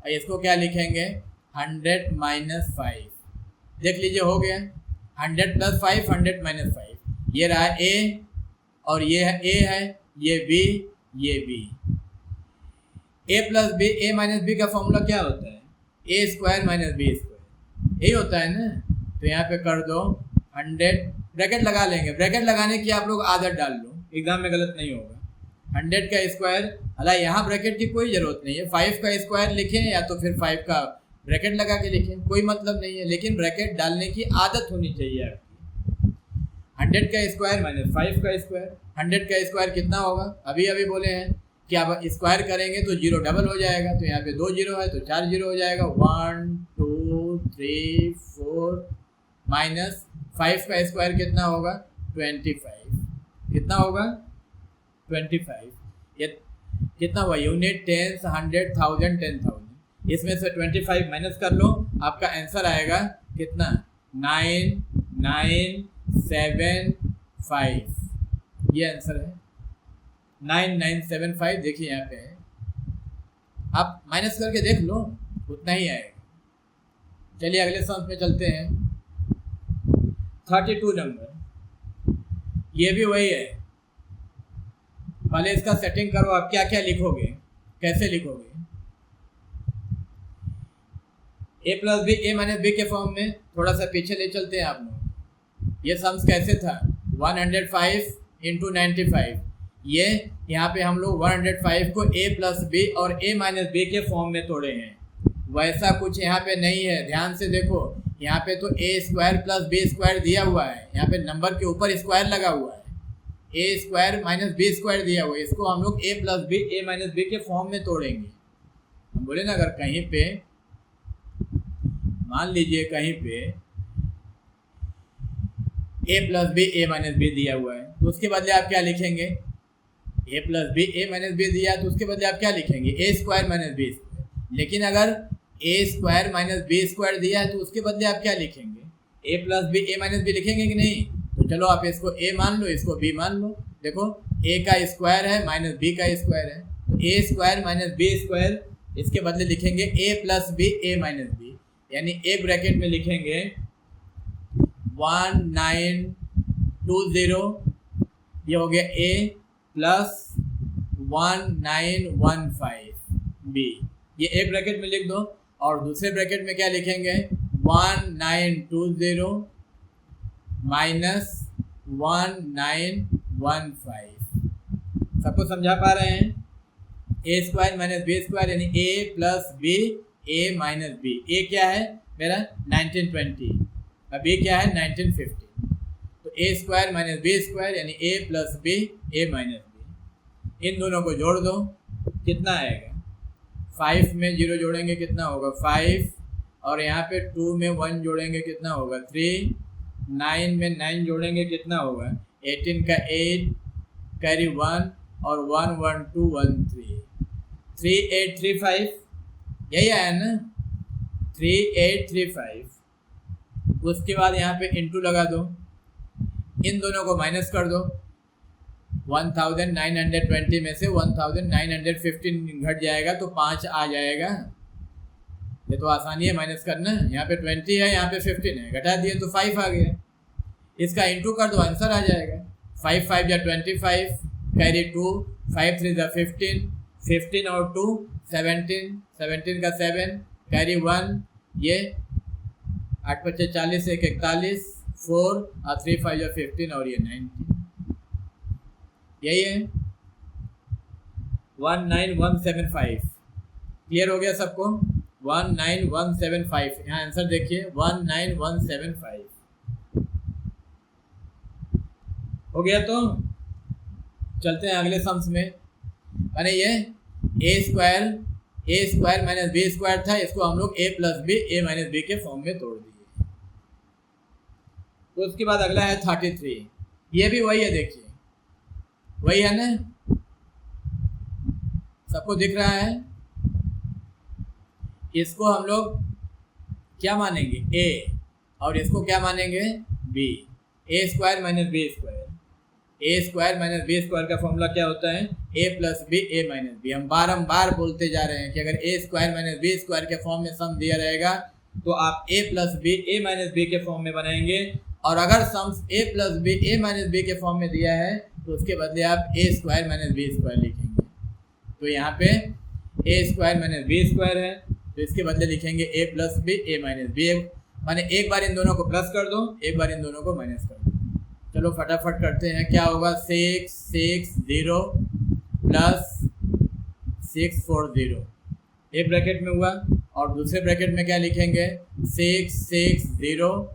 इसको क्या लिखेंगे 100 माइनस 5। देख लीजिए हो गया 100 प्लस 5 100 माइनस 5, ये रहा ए और ये ए है, ये बी, ये B. A plus B, A minus b का फॉर्मूला क्या होता है, a square minus B square, यही होता है ना। तो यहाँ पे कर दो 100, ब्रैकेट लगा लेंगे, ब्रैकेट लगाने की आप लोग आदत डाल लो, एग्जाम में गलत नहीं होगा। 100 का स्क्वायर, हालांकि यहाँ ब्रैकेट की कोई ज़रूरत नहीं है, 5 का स्क्वायर लिखें या तो फिर 5 का ब्रैकेट लगा के लिखें, कोई मतलब नहीं है, लेकिन ब्रैकेट डालने की आदत होनी चाहिए आपकी। 100 का स्क्वायर माइनस 5 का स्क्वायर, 100 का स्क्वायर कितना होगा, अभी अभी बोले हैं कि आप स्क्वायर करेंगे तो जीरो डबल हो जाएगा, तो यहाँ पे 2 जीरो है तो 4 जीरो हो जाएगा, 1 2 3 4 माइनस 5 का स्क्वायर कितना होगा 25, कितना होगा 25, ये कितना हुआ यूनिट, टेंस, 100, 1000, 10,000, इसमें से 25 माइनस कर लो, आपका आंसर आएगा कितना 9975, ये आंसर है 9975। देखिए यहाँ पे आप माइनस करके देख लो, उतना ही आएगा। चलिए अगले सम में चलते हैं। 32 नंबर, ये भी वही है, पहले इसका सेटिंग करो। आप क्या क्या लिखोगे, कैसे लिखोगे, ए प्लस बी, ए माइनस बी के फॉर्म में थोड़ा सा पीछे ले चलते हैं आप लोग। ये सम्स कैसे था 105 इंटू 95, ये यहाँ पे हम लोग 105 को ए प्लस बी और ए माइनस बी के फॉर्म में तोड़े हैं, वैसा कुछ यहाँ पे नहीं है। ध्यान से देखो, यहाँ पे तो A square plus B square दिया हुआ है, यहाँ पे नंबर के ऊपर स्क्वायर लगा हुआ है, a square minus B square दिया हुआ है, इसको हम लोग ए प्लस बी ए माइनस बी के फॉर्म में तोड़ेंगे। हम बोले ना अगर कहीं पे मान लीजिए कहीं पे ए प्लस बी ए माइनस बी दिया हुआ है तो उसके बदले आप क्या लिखेंगे, ए प्लस बी ए माइनस बी दिया तो उसके बदले आप क्या लिखेंगे A square minus B square. लेकिन अगर a square minus B square दिया है तो उसके बदले आप क्या लिखेंगे, ए प्लस बी ए माइनस बी लिखेंगे कि नहीं। तो चलो आप इसको ए मान लो, इसको बी मान लो। देखो ए का स्क्वायर है माइनस बी का स्क्वायर है, तो A square minus B square, इसके बदले लिखेंगे ए प्लस बी ए माइनस बी, यानी एक ब्रैकेट में लिखेंगे 1920, ये हो गया ए प्लस 1915 बी, ये एक ब्रैकेट में लिख दो। और दूसरे ब्रैकेट में क्या लिखेंगे 1920 माइनस 1915। सबको समझा पा रहे हैं, ए स्क्वायर माइनस बी स्क्वायर यानी ए प्लस बी ए माइनस बी, ए क्या है मेरा 1920, अब बी क्या है 1915, तो A square minus B square यानी ए प्लस बी ए माइनस बी, इन दोनों को जोड़ दो, कितना आएगा 5 में 0 जोड़ेंगे कितना होगा 5, और यहाँ पे 2 में 1 जोड़ेंगे कितना होगा 3, 9 में 9 जोड़ेंगे कितना होगा 18 का 8 कैरी 1 और 1 1 2 1 3, 3835, यही आया ना 3835। उसके बाद यहाँ पे इंटू लगा दो, इन दोनों को माइनस कर दो, 1920 में से 1915 घट जाएगा तो 5 आ जाएगा। ये तो आसानी है माइनस करना, यहाँ पे 20 है यहाँ पे 15 है, घटा दिए तो 5 आ गया। इसका इंटू कर दो, आंसर आ जाएगा। 5 5 या 25, कैरी 2, 5 3 या 15, 15 और 2 17, 17 का 7, कैरी 1, ये 8 5 40, 1 41, 4 और 3 5 या 15 और ये 19, यही है 19175। क्लियर हो गया सबको? 19175, यहाँ आंसर देखिए 19175 हो गया। तो चलते हैं अगले सम्स में। मैंने ये ए स्क्वायर माइनस बी स्क्वायर था, इसको हम लोग ए प्लस बी ए माइनस बी के फॉर्म में तोड़ दिए। तो उसके बाद अगला है 33, ये भी वही है, देखिए वही है ना, सबको दिख रहा है। इसको हम लोग क्या मानेंगे? ए, और इसको क्या मानेंगे? बी। ए स्क्वायर माइनस बी स्क्वायर, ए स्क्वायर माइनस बी स्क्वायर का फॉर्मूला क्या होता है? A plus B A minus B. हम बारंबार बोलते जा रहे हैं कि अगर a square minus B square के फॉर्म में सम दिया रहेगा तो आप ए प्लस बी ए माइनस बी के फॉर्म में बनाएंगे, और अगर सम्स ए प्लस बी ए माइनस बी के फॉर्म में दिया है तो उसके बदले आप ए स्क्वायर माइनस बी स्क्वायर लिखेंगे। तो यहाँ पे ए स्क्वायर माइनस बी स्क्वायर है, तो इसके बदले लिखेंगे ए प्लस बी ए माइनस बी। माने एक बार इन दोनों को प्लस कर दो, एक बार इन दोनों को माइनस कर दो। चलो फटाफट करते हैं। क्या होगा? 6 6 0 प्लस 6 4 0, एक ब्रैकेट में हुआ, और दूसरे ब्रैकेट में क्या लिखेंगे? 6 6 0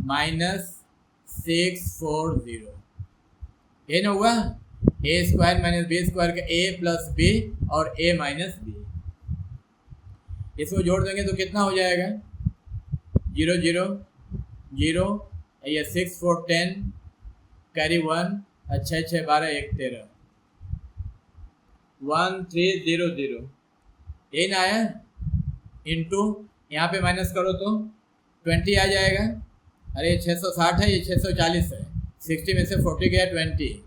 माइनस 6 4 0, ये ना हुआ? ए स्क्वायर माइनस बी स्क्वायर का ए प्लस बी और ए माइनस बी, इसको जोड़ देंगे तो कितना हो जाएगा? 0 0 0, ये 6 4 10, कैरी 1, 6 6 12 1 13, 1 3 0 0, यही ना आया? इंटू यहाँ पे माइनस करो तो 20 आ जाएगा। अरे 660 है, ये 640 है, 60 में से 40 गया 20,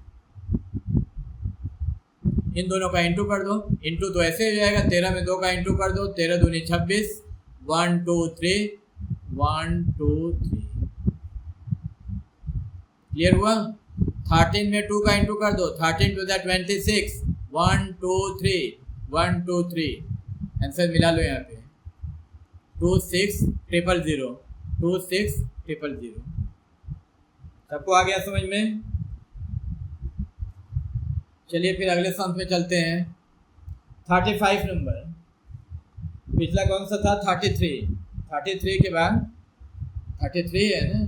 इन दोनों का इंटू कर दो। इंटू तो ऐसे हो जाएगा, 13 में 2 का इंटू कर दो, 13 दूनी 26, 1 2 3 1 2 3, क्लियर हुआ? 13 में 2 का इंटू कर दो, 13 2 26, 1 2 3 1 2 3, आंसर मिला लो यहाँ पे 2 6 0 0 2 6 0 0। सबको आ गया समझ में? चलिए फिर अगले सम में चलते हैं। 35 नंबर, पिछला कौन सा था? 33। 33 के बाद 33 है ना,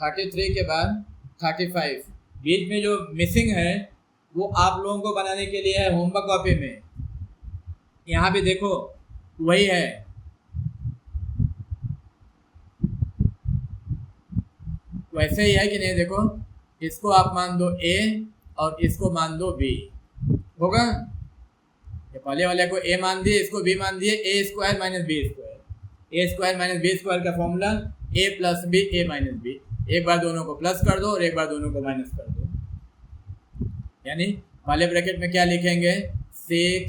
33 के बाद 35, बीच में जो मिसिंग है वो आप लोगों को बनाने के लिए है होमवर्क कॉपी में। यहाँ भी देखो वही है, वैसे ही है कि नहीं? देखो इसको आप मान दो ए और इसको मान दो बी, होगा? ये पहले वाले को ए मान दिए, इसको बी मान दिए। A square minus B square, A square minus B square का फॉर्मूला ए प्लस बी ए माइनस बी। एक बार दोनों को प्लस कर दो और एक बार दोनों को माइनस कर दो, यानी पहले ब्रैकेट में क्या लिखेंगे? 6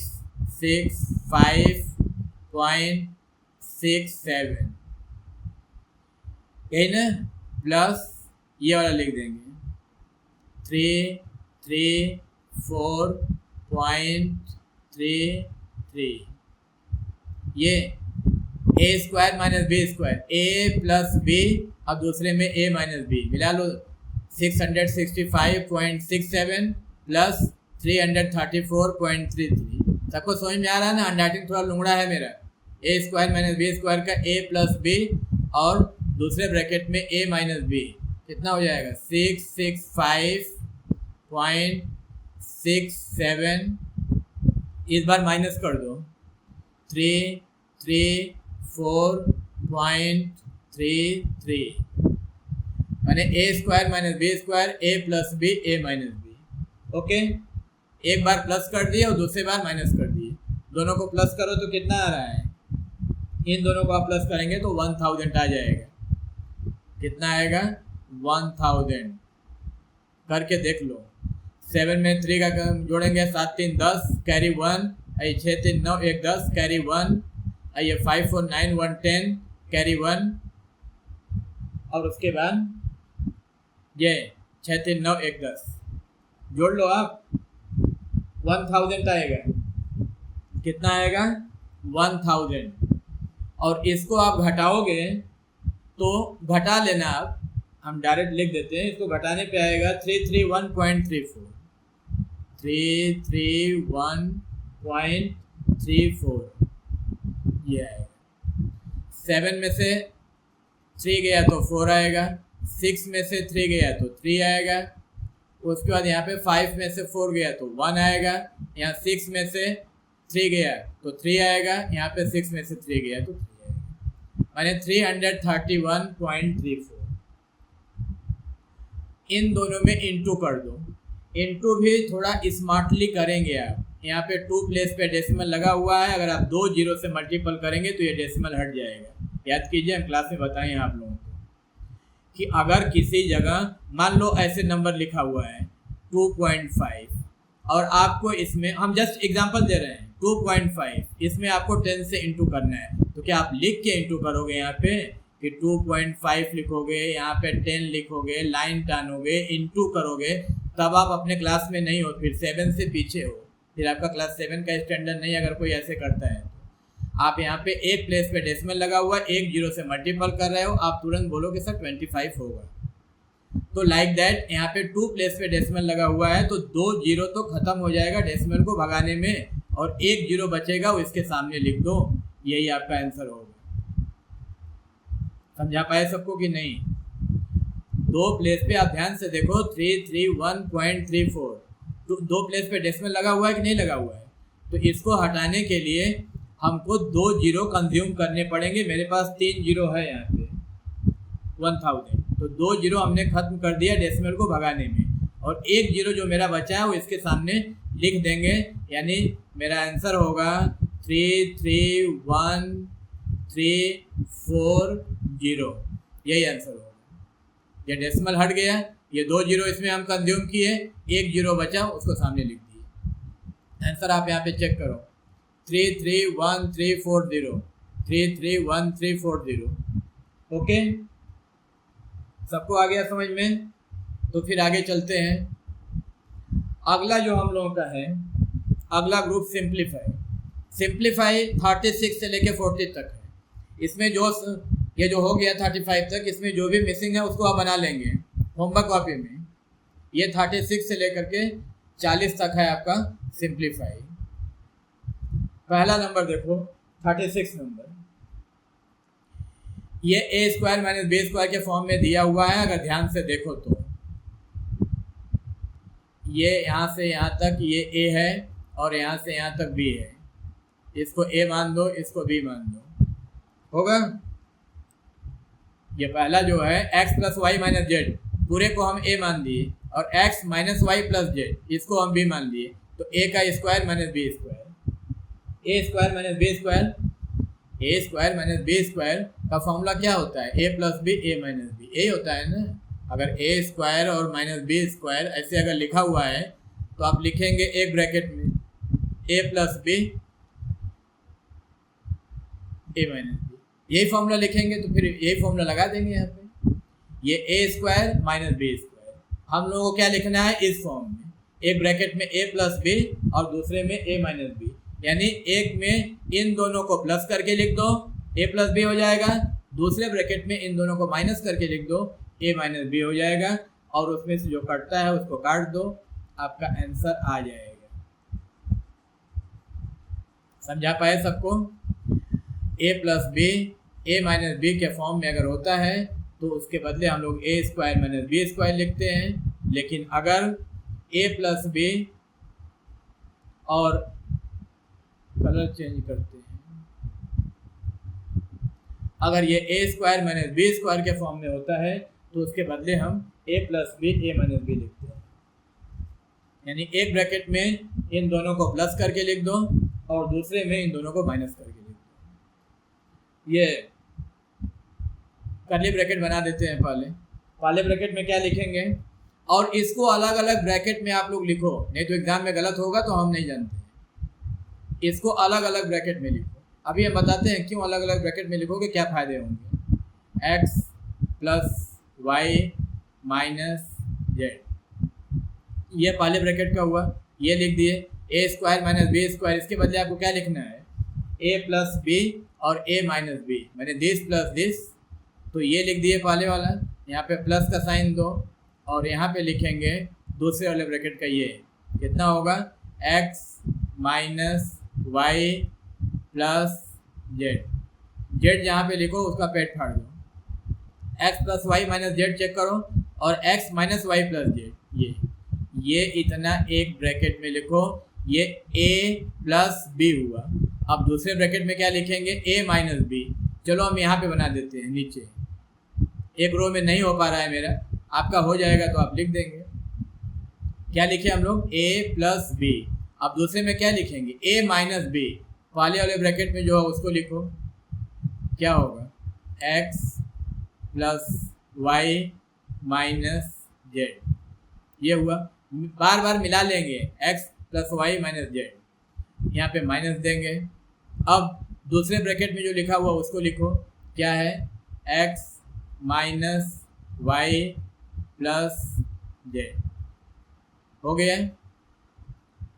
6 5.67, यही ना, प्लस ये वाला लिख देंगे 3 3 4.33, ये ए स्क्वायर माइनस बी स्क्वायर, ए प्लस बी और दूसरे में ए माइनस बी, मिला लो 665.67 प्लस 334.33। सबको समझ में आ रहा है ना? हैंडराइटिंग थोड़ा लुंगड़ा है मेरा। ए स्क्वायर माइनस बी स्क्वायर का ए प्लस बी और दूसरे ब्रैकेट में ए माइनस बी, कितना हो जाएगा? 665.67, इस बार माइनस कर दो 334.33, माने ए स्क्वायर माइनस बी स्क्वायर ए प्लस बी ए माइनस बी। ओके, एक बार प्लस कर दिए और दूसरी बार माइनस कर दिए, दोनों को प्लस करो तो कितना आ रहा है? इन दोनों को आप प्लस करेंगे तो 1000 आ जाएगा। कितना आएगा? 1000, करके देख लो। 7 में 3 का जोड़ेंगे, 7 3 10, कैरी 1, 6 3 9 1 10, कैरी 1, 5 4 9 1 10, कैरी 1, और उसके बाद ये 6 3 9 1 10 जोड़ लो आप, 1000 आएगा। कितना आएगा? 1000। और इसको आप घटाओगे तो घटा लेना आप, हम डायरेक्ट लिख देते हैं, इसको घटाने पे आएगा 331.34, 331.34 ये आएगा। 7 में से 3 गया तो 4 आएगा, 6 में से 3 गया तो 3 आएगा, उसके बाद यहाँ पे 5 में से 4 गया तो 1 आएगा, यहाँ 6 में से 3 गया तो 3 आएगा, यहाँ पे 6 में से 3 गया तो 3 आएगा, माने 331.34। इन दोनों में इंटू कर दो। इंटू भी थोड़ा स्मार्टली करेंगे आप, यहाँ पे 2 प्लेस पे डेसिमल लगा हुआ है, अगर आप 2 जीरो से मल्टीपल करेंगे तो ये डेसिमल हट जाएगा। याद कीजिए, हम क्लास में बताएं आप लोगों को कि अगर किसी जगह मान लो ऐसे नंबर लिखा हुआ है 2.5 और आपको इसमें, हम जस्ट एग्जांपल दे रहे हैं 2.5, इसमें आपको 10 से इंटू करना है, तो क्या आप लिख के इंटू करोगे यहाँ पे कि 2.5 लिखोगे, यहाँ पे 10 लिखोगे, लाइन टानोगे, इंटू करोगे, तब आप अपने क्लास में नहीं हो, फिर 7 से पीछे हो, फिर आपका क्लास 7 का स्टैंडर्ड नहीं। अगर कोई ऐसे करता है तो आप यहाँ पे एक प्लेस पे डेसिमल लगा हुआ है, एक जीरो से मल्टीपल कर रहे हो, आप तुरंत बोलोगे सर 25 होगा। तो लाइक दैट यहाँ पे 2 प्लेस पे डेसिमल लगा हुआ है तो 2 जीरो तो खत्म हो जाएगा डेसिमल को भगाने में, और एक जीरो बचेगा, वो इसके सामने लिख दो, यही आपका आंसर होगा। समझा पाए सबको कि नहीं? 2 प्लेस पे आप ध्यान से देखो, 331.34, 2 प्लेस पे डेसिमल लगा हुआ है कि नहीं लगा हुआ है? तो इसको हटाने के लिए हमको 2 जीरो कंज्यूम करने पड़ेंगे। मेरे पास 3 जीरो है यहाँ पे 1000, तो 2 जीरो हमने खत्म कर दिया डेसिमल को भगाने में, और एक जीरो जो मेरा बचा है वो इसके सामने लिख देंगे, यानी मेरा आंसर होगा 331.340, यही आंसर होगा। ये डेसिमल हट गया, ये 2 जीरो इसमें हम कंज्यूम किए, एक जीरो बचा उसको सामने लिख दिए। आंसर आप यहाँ पे चेक करो, 331.340, 331.340। ओके, सबको आ गया समझ में? तो फिर आगे चलते हैं। अगला जो हम लोगों का है, अगला ग्रुप सिंप्लीफाई 36 से लेके 40 तक है। इसमें जो ये जो हो गया 35 तक, इसमें जो भी मिसिंग है उसको आप बना लेंगे होमवर्क कॉपी में। ये 36 से लेकर के 40 तक है आपका सिंप्लीफाई। पहला नंबर देखो, 36 नंबर, ये ए स्क्वायर माइनस बी स्क्वायर के फॉर्म में दिया हुआ है। अगर ध्यान से देखो तो ये यहाँ से यहाँ तक ये ए है और यहाँ से यहाँ तक बी है, इसको ए मान दो, इसको बी मान दो, होगा। ये पहला जो है x plus Y minus z, पूरे को हम ए मान दिए, और x minus Y plus z, इसको हम बी मान लिए, तो ए का स्क्वायर माइनस बी स्क्वायर, ए स्क्वायर माइनस बी स्क्वायर, ए स्क्वायर माइनस बी स्क्वायर का फॉर्मूला क्या होता है? A plus B A minus B, a होता है ना। अगर ए स्क्वायर और माइनस बी स्क्वायर ऐसे अगर लिखा हुआ है तो आप लिखेंगे एक ब्रैकेट में ए प्लस बी ए माइनस बी, यही फॉर्मूला लिखेंगे, तो फिर यही फॉर्मूला लगा देंगे यहाँ पे। ये ए स्क्वायर माइनस बी स्क्वायर हम लोगों को क्या लिखना है? इस फॉर्म में, एक ब्रैकेट में ए प्लस बी और दूसरे में ए माइनस बी, यानी एक में इन दोनों को प्लस करके लिख दो, ए प्लस बी हो जाएगा, दूसरे ब्रैकेट में इन दोनों को माइनस करके लिख दो, ए माइनस बी हो जाएगा, और उसमें से जो कटता है उसको काट दो, आपका आंसर आ जाएगा। समझा पाए सबको? ए प्लस बी ए माइनस बी के फॉर्म में अगर होता है तो उसके बदले हम लोग ए स्क्वायर माइनस बी स्क्वायर लिखते हैं, लेकिन अगर ए प्लस बी और कलर चेंज करते हैं, अगर ये ए स्क्वायर माइनस बी स्क्वायर के फॉर्म में होता है तो उसके बदले हम ए प्लस बी ए माइनस बी लिखते हैं, यानी एक ब्रैकेट में इन दोनों को प्लस करके लिख दो और दूसरे में इन दोनों को माइनस करके लिख दो। ये कर्ली ब्रैकेट बना देते हैं। पहले ब्रैकेट में क्या लिखेंगे, और इसको अलग अलग ब्रैकेट में आप लोग लिखो, नहीं तो एग्जाम में गलत होगा, तो हम नहीं जानते। इसको अलग अलग ब्रैकेट में लिखो। अभी हम बताते हैं क्यों अलग अलग ब्रैकेट में लिखोगे, क्या फ़ायदे होंगे। x plus Y minus z. ये पहले ब्रैकेट का हुआ, ये लिख दिए a square minus B square. इसके बदले आपको क्या लिखना है, ए प्लस बी और ए माइनस बी, मैंने दिस प्लस दिस, तो ये लिख दिए पहले वाला, यहाँ पे प्लस का साइन दो और यहाँ पे लिखेंगे दूसरे वाले ब्रैकेट का ये कितना होगा, x minus Y plus Z. Z जहाँ पे लिखो उसका पेट फाड़ दो, x plus Y minus Z check करो और x minus Y plus z, ये इतना एक ब्रैकेट में लिखो, ये a प्लस बी हुआ। अब दूसरे ब्रैकेट में क्या लिखेंगे, a माइनस बी। चलो हम यहाँ पे बना देते हैं नीचे, एक रो में नहीं हो पा रहा है मेरा, आपका हो जाएगा तो आप लिख देंगे। क्या लिखे हम लोग, a प्लस बी। अब दूसरे में क्या लिखेंगे, a माइनस बी। पहले वाले ब्रैकेट में जो है उसको लिखो, क्या होगा, x plus Y minus z, ये हुआ। बार बार मिला लेंगे, x plus Y minus z, यहाँ पे माइनस देंगे। अब दूसरे ब्रैकेट में जो लिखा हुआ उसको लिखो, क्या है, x minus Y plus z, हो गया।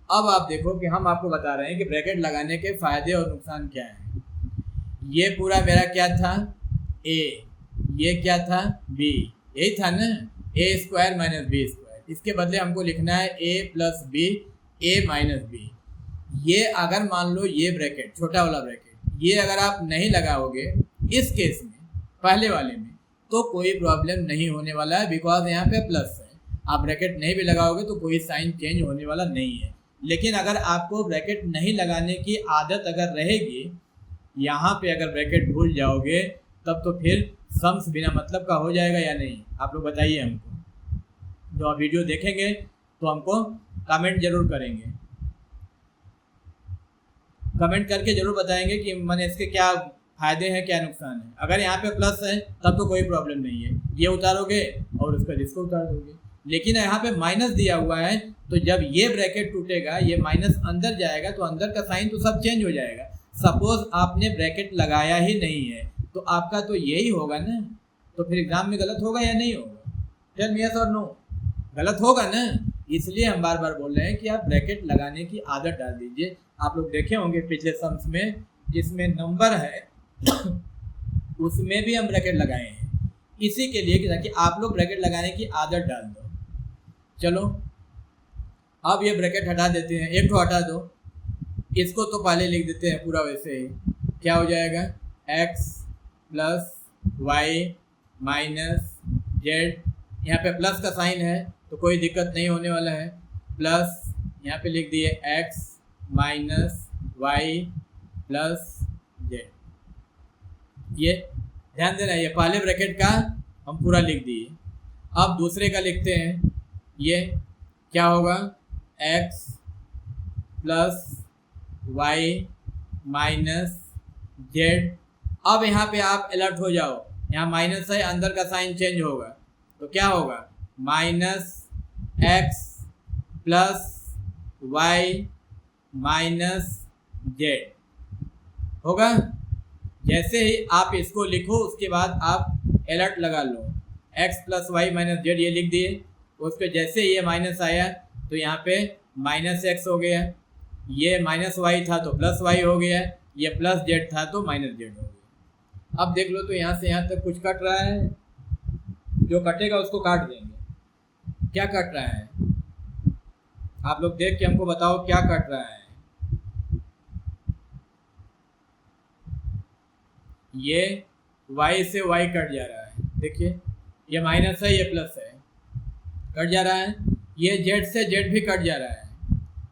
अब आप देखो कि हम आपको बता रहे हैं कि ब्रैकेट लगाने के फ़ायदे और नुकसान क्या हैं। ये पूरा मेरा क्या था, a, ये क्या था, b, यही था ना, a square minus B square. इसके बदले हमको लिखना है a plus B, a minus B. ये अगर मान लो ये ब्रैकेट, छोटा वाला ब्रैकेट, ये अगर आप नहीं लगाओगे इस केस में, पहले वाले में, तो कोई प्रॉब्लम नहीं होने वाला है, बिकॉज यहाँ पे प्लस है। आप ब्रैकेट नहीं भी लगाओगे तो कोई साइन चेंज होने वाला नहीं है। लेकिन अगर आपको ब्रैकेट नहीं लगाने की आदत अगर रहेगी, यहाँ पे अगर ब्रैकेट भूल जाओगे, तब तो फिर सम्स बिना मतलब का हो जाएगा या नहीं, आप लोग बताइए हमको। जो आप वीडियो देखेंगे तो हमको कमेंट जरूर करेंगे, कमेंट करके जरूर बताएंगे कि मैंने इसके क्या फ़ायदे हैं, क्या नुकसान है। अगर यहाँ पे प्लस है तब तो कोई प्रॉब्लम नहीं है, ये उतारोगे और उसका इसको उतार दोगे। लेकिन यहाँ पे माइनस दिया हुआ है, तो जब ये ब्रैकेट टूटेगा, ये माइनस अंदर जाएगा, तो अंदर का साइन तो सब चेंज हो जाएगा। सपोज आपने ब्रैकेट लगाया ही नहीं है, तो आपका तो यही होगा ना, तो फिर एग्जाम में गलत होगा या नहीं होगा, टेल मी यस और नो, गलत होगा ना। इसलिए हम बार बार बोल रहे हैं कि आप ब्रैकेट लगाने की आदत डाल दीजिए। आप लोग देखे होंगे पिछले सम्स में, जिसमें नंबर है उसमें भी हम ब्रैकेट लगाए हैं, इसी के लिए कि ताकि आप लोग ब्रैकेट लगाने की आदत डाल दो। चलो अब ये ब्रैकेट हटा देते हैं, एक तो हटा दो, इसको तो पहले लिख देते हैं पूरा वैसे ही। क्या हो जाएगा, x plus Y minus z, यहाँ पे प्लस का साइन है तो कोई दिक्कत नहीं होने वाला है, प्लस यहाँ पे लिख दिए x minus Y plus z. ये ध्यान देना, ये पहले ब्रैकेट का हम पूरा लिख दिए। अब दूसरे का लिखते हैं, ये क्या होगा, x plus Y minus z. अब यहाँ पे आप अलर्ट हो जाओ, यहाँ माइनस है, अंदर का साइन चेंज होगा, तो क्या होगा, minus x plus Y minus z होगा। जैसे ही आप इसको लिखो उसके बाद आप अलर्ट लगा लो, x plus Y minus z ये लिख दिए, उस पर जैसे ही ये माइनस आया तो यहाँ पे माइनस एक्स हो गया, ये माइनस वाई था तो प्लस वाई हो गया, ये प्लस जेड था तो माइनस जेड हो गया। अब देख लो तो यहाँ से यहाँ तक कुछ कट रहा है, जो कटेगा उसको काट देंगे। क्या कट रहा है, आप लोग देख के हमको बताओ क्या कट रहा है। ये y से y कट जा रहा है, देखिए ये माइनस है, ये प्लस है, कट जा रहा है। ये z से z भी कट जा रहा है,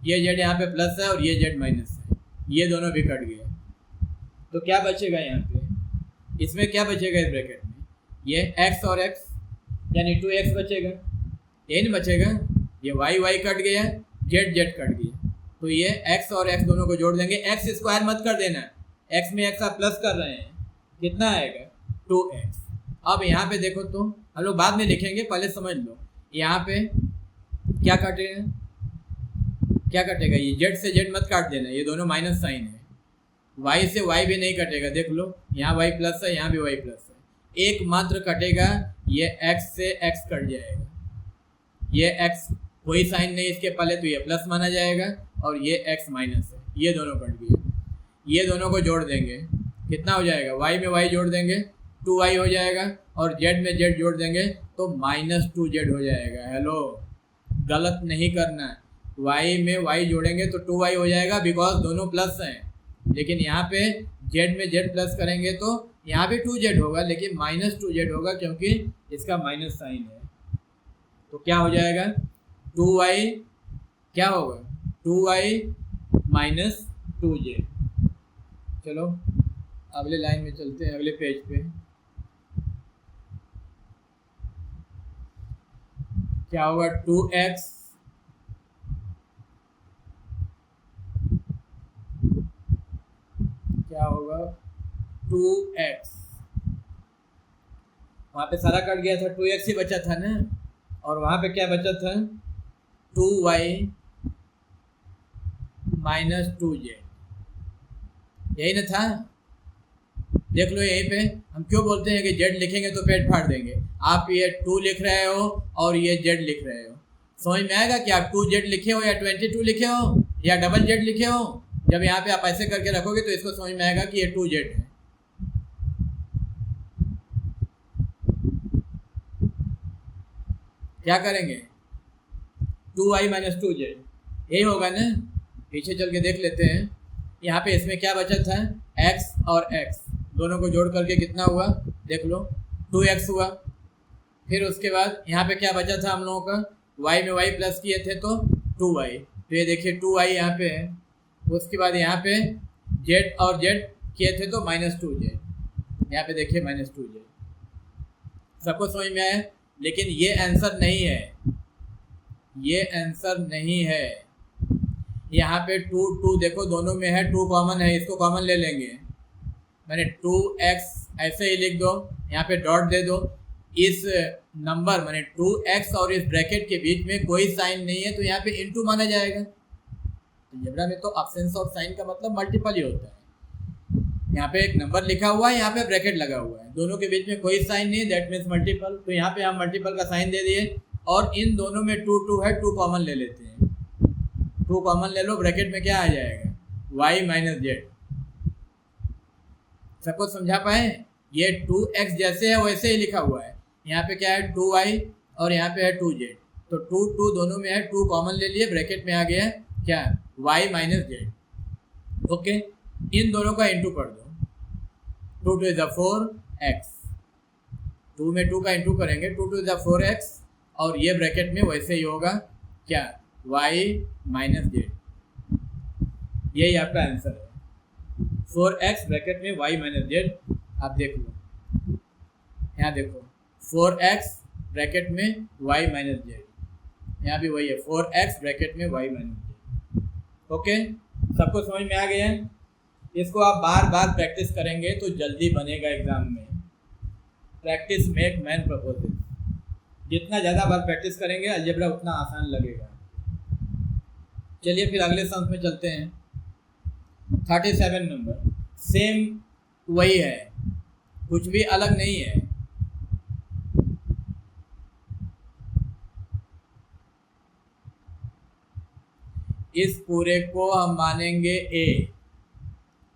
ये z यहाँ पे प्लस है और ये z माइनस है, ये दोनों भी कट गए। तो क्या बचेगा यहाँ पे, इसमें क्या बचेगा इस ब्रैकेट में, ये x और x यानी 2x बचेगा, ये नहीं बचेगा। ये y कट गया, z कट गया, तो ये x और x दोनों को जोड़ देंगे। x स्क्वायर मत कर देना, x में x आप प्लस कर रहे हैं, कितना आएगा 2x। अब यहाँ पे देखो तो हम लोग बाद में लिखेंगे, पहले समझ लो यहाँ पे क्या काटेगा, क्या कटेगा, ये z से z मत काट देना, ये दोनों माइनस साइन है। y से y भी नहीं कटेगा, देख लो यहाँ y प्लस है, यहाँ भी y प्लस है, एकमात्र कटेगा, ये x से x कट जाएगा, ये x कोई साइन नहीं इसके पहले, तो ये प्लस माना जाएगा, और ये x माइनस है, ये दोनों कट गए। ये दोनों को जोड़ देंगे, कितना हो जाएगा, y में y जोड़ देंगे 2y हो जाएगा, और z में z जोड़ देंगे तो -2z हो जाएगा। हेलो, गलत नहीं करना, y में y जोड़ेंगे तो 2y हो जाएगा बिकॉज दोनों प्लस हैं, लेकिन यहाँ पे z में z प्लस करेंगे तो यहाँ भी 2z होगा, लेकिन -2z होगा क्योंकि इसका माइनस साइन है। तो क्या हो जाएगा, 2y क्या होगा, 2y - 2z। चलो अगले लाइन में चलते हैं, अगले पेज पे। क्या होगा, 2x क्या होगा, 2x, वहाँ पे सारा कट गया था, 2x ही बचा था ना, और वहाँ पे क्या बचा था, 2y - 2z, यही ना था। देख लो यहीं पे हम क्यों बोलते हैं कि z लिखेंगे तो पेट फाड़ देंगे। आप ये 2 लिख रहे हो और ये z लिख रहे हो, समझ में आएगा कि आप 2z लिखे हो या 22 लिखे हो या डबल z लिखे हो। जब यहाँ पे आप ऐसे करके रखोगे तो इसको समझ में आएगा कि ये 2z है। क्या करेंगे, 2y - 2z, यही होगा ना। पीछे चल के देख लेते हैं, यहाँ पे इसमें क्या बचा था, x और x दोनों को जोड़ करके कितना हुआ, देख लो 2x हुआ। फिर उसके बाद यहाँ पे क्या बचा था हम लोगों का, y में y प्लस किए थे तो 2y, तो ये देखिए 2y यहाँ पे है। उसके बाद यहाँ पे z और z किए थे तो -2z, यहाँ पे देखिए -2z। सबको समझ में आया, लेकिन ये आंसर नहीं है, ये आंसर नहीं है। यहाँ पे 2 देखो दोनों में है, 2 कॉमन है, इसको कॉमन ले लेंगे। मैंने 2x ऐसे ही लिख दो, यहाँ पे डॉट दे दो। इस नंबर मैंने 2x और इस ब्रैकेट के बीच में कोई साइन नहीं है तो यहाँ पे इनटू माना जाएगा। तो अलजेब्रा में तो अब्सेंस ऑफ साइन का मतलब मल्टीपल ही होता है। यहाँ पे एक नंबर लिखा हुआ है, यहाँ पे ब्रैकेट लगा हुआ है, दोनों के बीच में कोई साइन नहीं है, दैट मीन्स मल्टीपल। तो यहाँ पे हम मल्टीपल का साइन दे दिए और इन दोनों में 2 है, 2 कॉमन ले लेते हैं। 2 कॉमन ले लो, ब्रैकेट में क्या आ जाएगा, y - z। सबको समझा पाए, ये 2x जैसे है वैसे ही लिखा हुआ है। यहाँ पे क्या है, 2y और यहाँ पे है 2z, तो 2 दोनों में है, 2 कॉमन ले लिए, ब्रैकेट में आ गया क्या, y - z। ओके, इन दोनों का इंटू कर दो, 2 × 2 = 4x, 2 में 2 का इंटू करेंगे, 2 × 2 = 4x, और ये ब्रैकेट में वैसे ही होगा क्या, y - z। यही आपका आंसर है, 4x ब्रैकेट में y - z। आप देख लो, यहाँ देखो 4x ब्रैकेट में y - z, यहाँ भी वही है, 4x ब्रैकेट में y - z। ओके, सबको समझ में आ गया। इसको आप बार बार प्रैक्टिस करेंगे तो जल्दी बनेगा एग्जाम में। प्रैक्टिस मेक मैन परफेक्ट, जितना ज़्यादा बार प्रैक्टिस करेंगे अलजेब्रा उतना आसान लगेगा। चलिए फिर अगले सम में चलते हैं। 37 नंबर, सेम वही है, कुछ भी अलग नहीं है। इस पूरे को हम मानेंगे a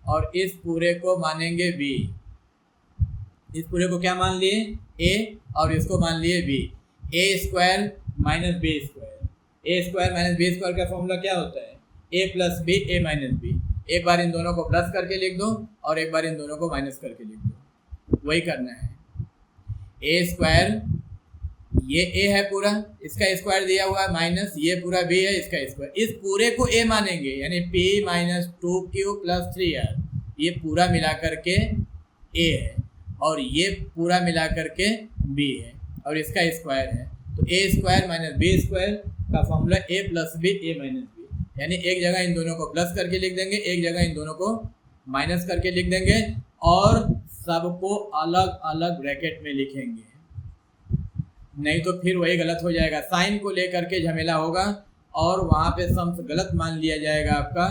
और इस पूरे को मानेंगे b। इस पूरे को क्या मान लिए, a, और इसको मान लिए b। a² - b², a² - b² का फॉर्मूला क्या होता है, a + b a - b। एक बार इन दोनों को प्लस करके लिख दो और एक बार इन दोनों को माइनस करके लिख दो, वही करना है। a², ये a है पूरा, इसका स्क्वायर दिया हुआ है, माइनस ये पूरा b है, इसका स्क्वायर। इस पूरे को a मानेंगे, यानी p - 2q + 3r, ये पूरा मिला करके a है और ये पूरा मिला करके b है और इसका स्क्वायर है। तो a² - b² का formula a + b a - b, यानी एक जगह इन दोनों को प्लस करके लिख देंगे, एक जगह इन दोनों को माइनस करके लिख देंगे और सबको अलग अलग ब्रैकेट में लिखेंगे, नहीं तो फिर वही गलत हो जाएगा। साइन को लेकर के झमेला होगा और वहाँ पे सम्स गलत मान लिया जाएगा आपका,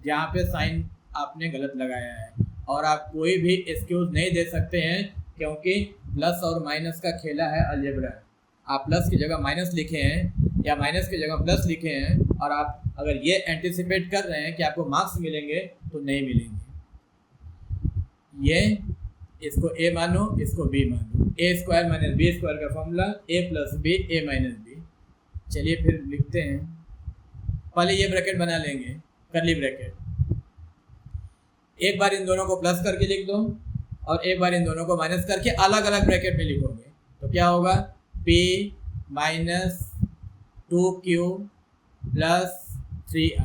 जहाँ पे साइन आपने गलत लगाया है। और आप कोई भी एक्सक्यूज़ नहीं दे सकते हैं क्योंकि प्लस और माइनस का खेला है अलजेब्रा। आप प्लस की जगह माइनस लिखे हैं या माइनस की जगह प्लस लिखे हैं, और आप अगर ये एंटिसिपेट कर रहे हैं कि आपको मार्क्स मिलेंगे तो नहीं मिलेंगे। ये इसको a मानो, इसको b मानो। A square minus B square का formula a plus B A minus b. चलिए फिर लिखते हैं। पहले ये ब्रैकेट बना लेंगे, कर्ली ब्रैकेट। एक बार इन दोनों को प्लस करके लिख दो और एक बार इन दोनों को माइनस करके अलग अलग ब्रैकेट में लिखोगे तो क्या होगा, p minus 2q plus 3r।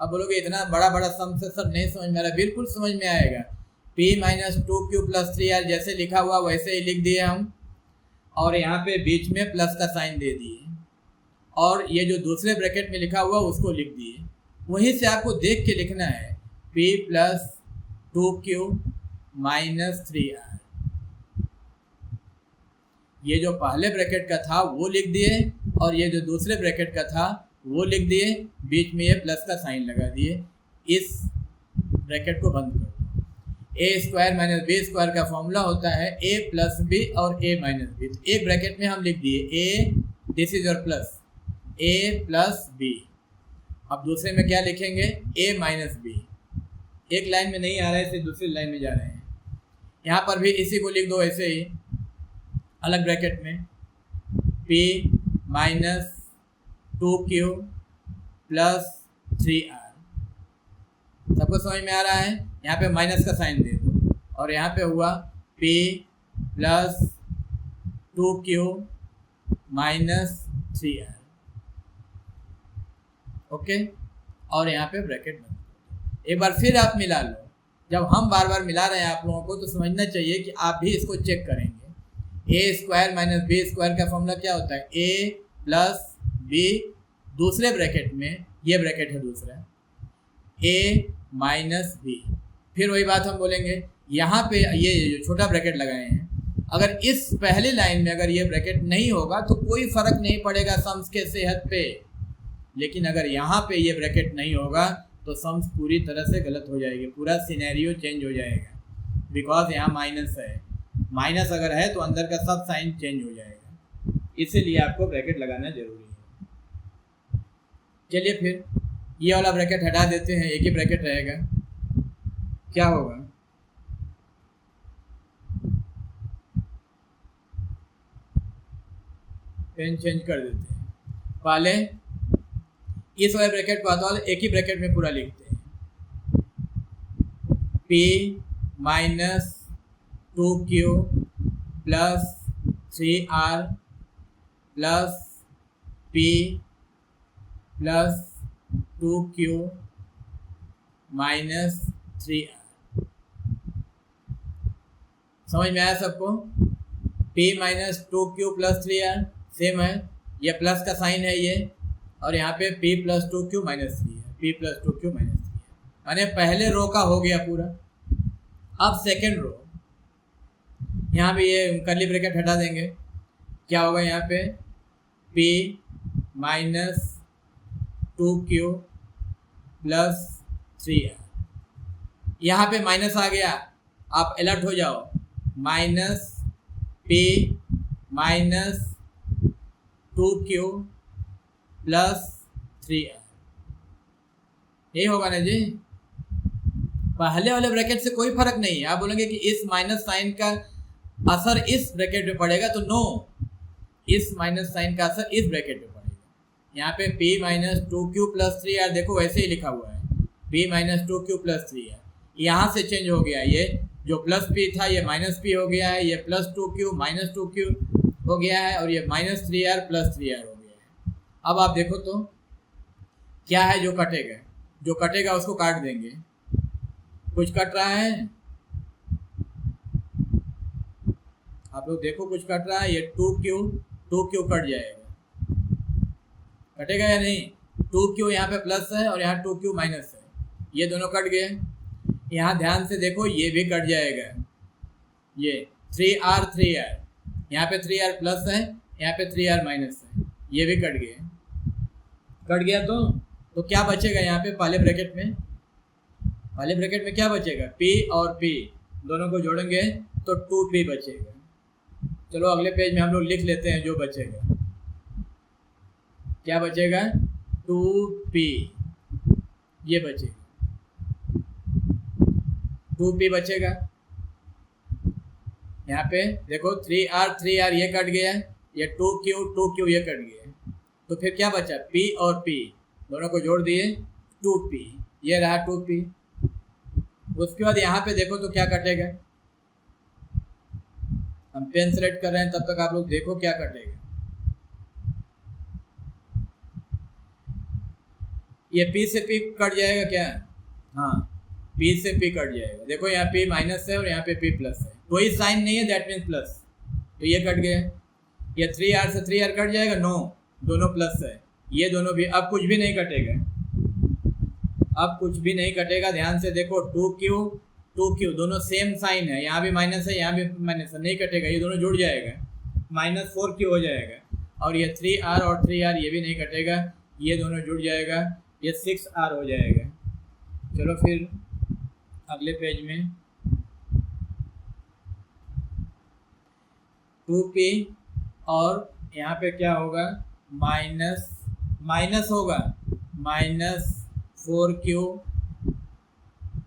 अब बोलोगे इतना बड़ा बड़ा सम से सर नहीं समझ में आ रहा। बिल्कुल समझ में आएगा। p minus 2q plus 3r जैसे लिखा हुआ वैसे ही लिख दिए हम, और यहाँ पे बीच में प्लस का साइन दे दिए, और ये जो दूसरे ब्रैकेट में लिखा हुआ उसको लिख दिए। वहीं से आपको देख के लिखना है p plus 2q minus 3r। ये जो पहले ब्रैकेट का था वो लिख दिए, और ये जो दूसरे ब्रैकेट का था वो लिख दिए, बीच में ये प्लस का साइन लगा दिए। इस ब्रैकेट को बंद कर दो। A square minus B square का फॉर्मूला होता है a प्लस बी और a माइनस बी। तो एक ब्रैकेट में हम लिख दिए a, this is your plus, a plus b. अब दूसरे में क्या लिखेंगे, a माइनस बी। एक लाइन में नहीं आ रहा है इसलिए दूसरी लाइन में जा रहे हैं। यहाँ पर भी इसी को लिख दो ऐसे ही अलग ब्रैकेट में, p minus 2q plus 3r। सबको समझ में आ रहा है। यहाँ पे माइनस का साइन दे दो, और यहाँ पे हुआ p plus 2q minus 3r। Okay, और यहाँ पे ब्रैकेट बंद कर दो। एक बार फिर आप मिला लो। जब हम बार बार मिला रहे हैं आप लोगों को तो समझना चाहिए कि आप भी इसको चेक करेंगे। A square minus B square का फॉर्मूला क्या होता है, a प्लस बी, दूसरे ब्रैकेट में ये ब्रैकेट है दूसरा, a माइनस बी। फिर वही बात हम बोलेंगे, यहाँ पे ये जो छोटा ब्रैकेट लगाए हैं, अगर इस पहली लाइन में अगर ये ब्रैकेट नहीं होगा तो कोई फ़र्क नहीं पड़ेगा सम्स के सेहत पे। लेकिन अगर यहाँ पे ये ब्रैकेट नहीं होगा तो सम्स पूरी तरह से गलत हो जाएगी, पूरा सिनेरियो चेंज हो जाएगा। बिकॉज यहाँ माइनस है, माइनस अगर है तो अंदर का सब साइन चेंज हो जाएगा, इसीलिए आपको ब्रैकेट लगाना जरूरी है। चलिए फिर ये वाला ब्रैकेट हटा देते हैं, एक ही ब्रैकेट रहेगा। क्या होगा, पेन चेंज कर देते हैं। पहले इस वाले ब्रैकेट को आता एक ही ब्रैकेट में पूरा लिखते हैं, p minus 2q plus 3r plus p plus 2q minus 3r। समझ में आया सबको। p minus 2q plus 3r same है, ये प्लस का साइन है ये, और यहाँ पे p प्लस 2q माइनस 3 है, p प्लस 2q माइनस 3 है। यानी पहले रो का हो गया पूरा। अब सेकेंड रो, यहाँ पे ये कर्ली ब्रैकेट हटा देंगे। क्या होगा यहाँ पे, p minus 2q plus 3r। यहाँ पे माइनस आ गया, आप अलर्ट हो जाओ। Minus p minus 2q plus 3r, यही होगा ना जी। पहले वाले ब्रैकेट से कोई फर्क नहीं है। आप बोलेंगे कि इस माइनस साइन का असर इस ब्रैकेट पे पड़ेगा, तो नो, इस माइनस साइन का असर इस ब्रैकेट पे पड़ेगा। यहाँ पे p minus 2q plus 3r देखो वैसे ही लिखा हुआ है, p minus 2q plus 3r। यहाँ से चेंज हो गया, ये जो प्लस p था ये माइनस p हो गया है, ये प्लस 2q माइनस 2q हो गया है, और ये माइनस 3r प्लस 3r हो गया है। अब आप देखो तो क्या है जो कटेगा, जो कटेगा उसको काट देंगे। कुछ कट रहा है, आप लोग देखो कुछ कट रहा है, ये 2q कट जाएगा, कटेगा या नहीं। 2q यहाँ पे प्लस है और यहाँ 2q माइनस है, ये दोनों कट गए। यहाँ ध्यान से देखो ये भी कट जाएगा, ये 3r, यहाँ पे 3r प्लस है, यहाँ पे 3r माइनस है, ये भी कट गए। कट गया तो क्या बचेगा यहाँ पे पहले ब्रैकेट में, क्या बचेगा, p और p दोनों को जोड़ेंगे तो 2p बचेगा। चलो अगले पेज में हम लोग लिख लेते हैं जो बचेगा। क्या बचेगा? 2p, ये बचेगा, 2p बचेगा। यहाँ पे देखो 3r ये कट गया, ये 2q ये कट गया, तो फिर क्या बचा? p और p दोनों को जोड़ दिए 2p, ये रहा 2p। उसके बाद यहाँ पे देखो तो क्या कटेगा, हम पेन सेलेक्ट कर रहे हैं तब तक आप लोग देखो क्या कटेगा। ये p से p कट जाएगा क्या? हाँ, p से p कट जाएगा। देखो यहाँ p माइनस है और यहाँ पे p प्लस है, कोई साइन नहीं है, दैट मीन्स प्लस, तो ये कट गया। ये 3r से 3r कट जाएगा? नो, दोनों प्लस है, ये दोनों भी, अब कुछ भी नहीं कटेगा, अब कुछ भी नहीं कटेगा। ध्यान से देखो 2q दोनों सेम साइन है, यहाँ भी माइनस है यहाँ भी माइनस है, नहीं कटेगा, ये दोनों जुड़ जाएगा, -4q हो जाएगा। और ये 3r और 3r ये भी नहीं कटेगा, ये दोनों जुड़ जाएगा, ये 6r हो जाएगा। चलो फिर अगले पेज में 2p और यहाँ पे क्या होगा? माइनस होगा -4q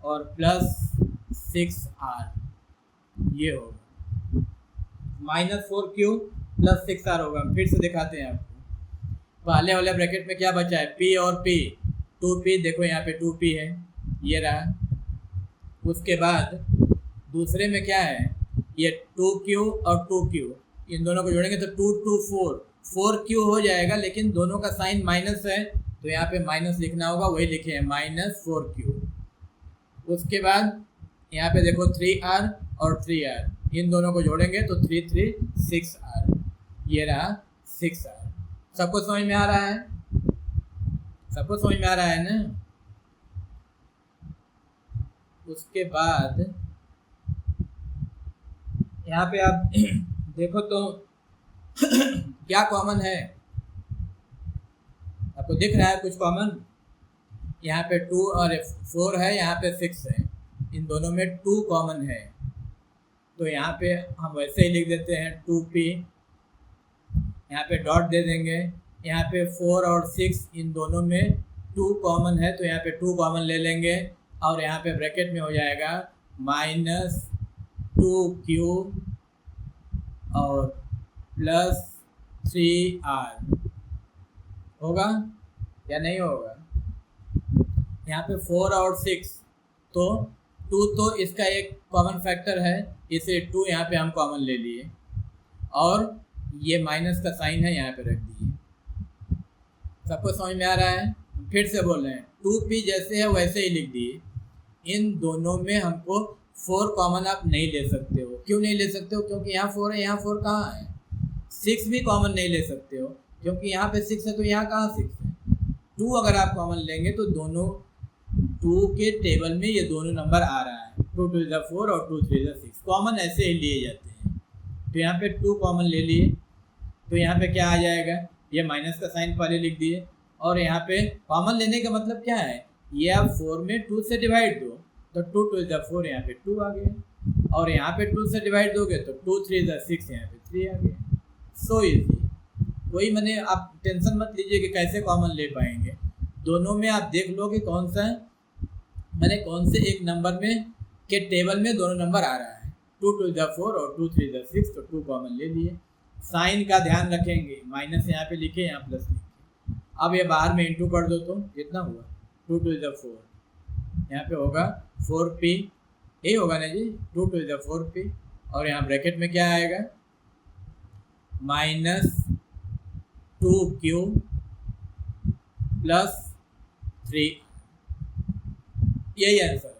और +6r, ये होगा -4q + 6r होगा। फिर से दिखाते हैं आपको। पहले वाले ब्रैकेट में क्या बचा है? p और p, 2p, देखो यहाँ पे 2p है, ये रहा। उसके बाद दूसरे में क्या है? ये 2q और 2q, इन दोनों को जोड़ेंगे तो 2 2 4q हो जाएगा, लेकिन दोनों का साइन माइनस है तो यहाँ पे माइनस लिखना होगा, वही लिखे हैं -4q। उसके बाद यहाँ पे देखो 3r और 3r, इन दोनों को जोड़ेंगे तो 3 3 6r, ये रहा 6r। सबको समझ में आ रहा है? सबको समझ में आ रहा है ना? उसके बाद यहाँ पे आप देखो तो क्या कॉमन है? आपको दिख रहा है कुछ कॉमन? यहाँ पे 2 और 4 है, यहाँ पे 6 है, इन दोनों में 2 कॉमन है, तो यहाँ पे हम वैसे ही लिख देते हैं 2p, यहाँ पे डॉट दे देंगे। यहाँ पे 4 और 6 इन दोनों में 2 कॉमन है, तो यहाँ पे 2 कॉमन ले लेंगे और यहाँ पे ब्रैकेट में हो जाएगा -2q और +3r, होगा या नहीं होगा? यहाँ पे 4 और 6, तो 2 तो इसका एक कॉमन फैक्टर है, इसे 2 यहाँ पे हम कॉमन ले लिए, और ये माइनस का साइन है यहाँ पे रख दिए। सबको समझ में आ रहा है? फिर से बोल रहे हैं, 2p जैसे है वैसे ही लिख दिए। इन दोनों में हमको 4 कॉमन आप नहीं ले सकते हो। क्यों नहीं ले सकते हो? क्योंकि यहाँ 4 है, यहाँ 4 कहाँ है? 6 भी कॉमन नहीं ले सकते हो, क्योंकि यहाँ पे 6 है तो यहाँ कहाँ 6 है? 2 अगर आप कॉमन लेंगे तो दोनों 2 के टेबल में ये दोनों नंबर आ रहा है, 2 2 is 4 और 2 3 is 6, कॉमन ऐसे ही लिए जाते हैं। तो यहाँ पे 2 कॉमन ले लिए, तो यहाँ पे क्या आ जाएगा? ये माइनस का साइन पहले लिख दिए, और यहाँ पे कॉमन लेने का मतलब क्या है? ये आप 4 में 2 से डिवाइड दो, तो 2 2 is 4, यहाँ पे 2 आ गया, और यहाँ पे 2 से डिवाइड दोगे तो 2 3 is 6, यहाँ पे 3 आ गया। सो इजी, कोई मैंने आप टेंशन मत लीजिए कि कैसे कॉमन ले पाएंगे। दोनों में आप देख लो कि कौन सा मैंने कौन से एक नंबर में के टेबल में दोनों नंबर आ रहा है, 2 2 is 4 और 2 3 is 6, तो 2 कॉमन ले लिए। साइन का ध्यान रखेंगे, माइनस यहाँ पे लिखे, यहाँ प्लस लिखे। अब ये बाहर में इंटू कर दो तो कितना हुआ? 2 2 is 4, यहाँ पे होगा 4p, यही होगा ना जी, 2 2 is 4p, और यहाँ ब्रैकेट में क्या आएगा? -2q + 3, यही आंसर है।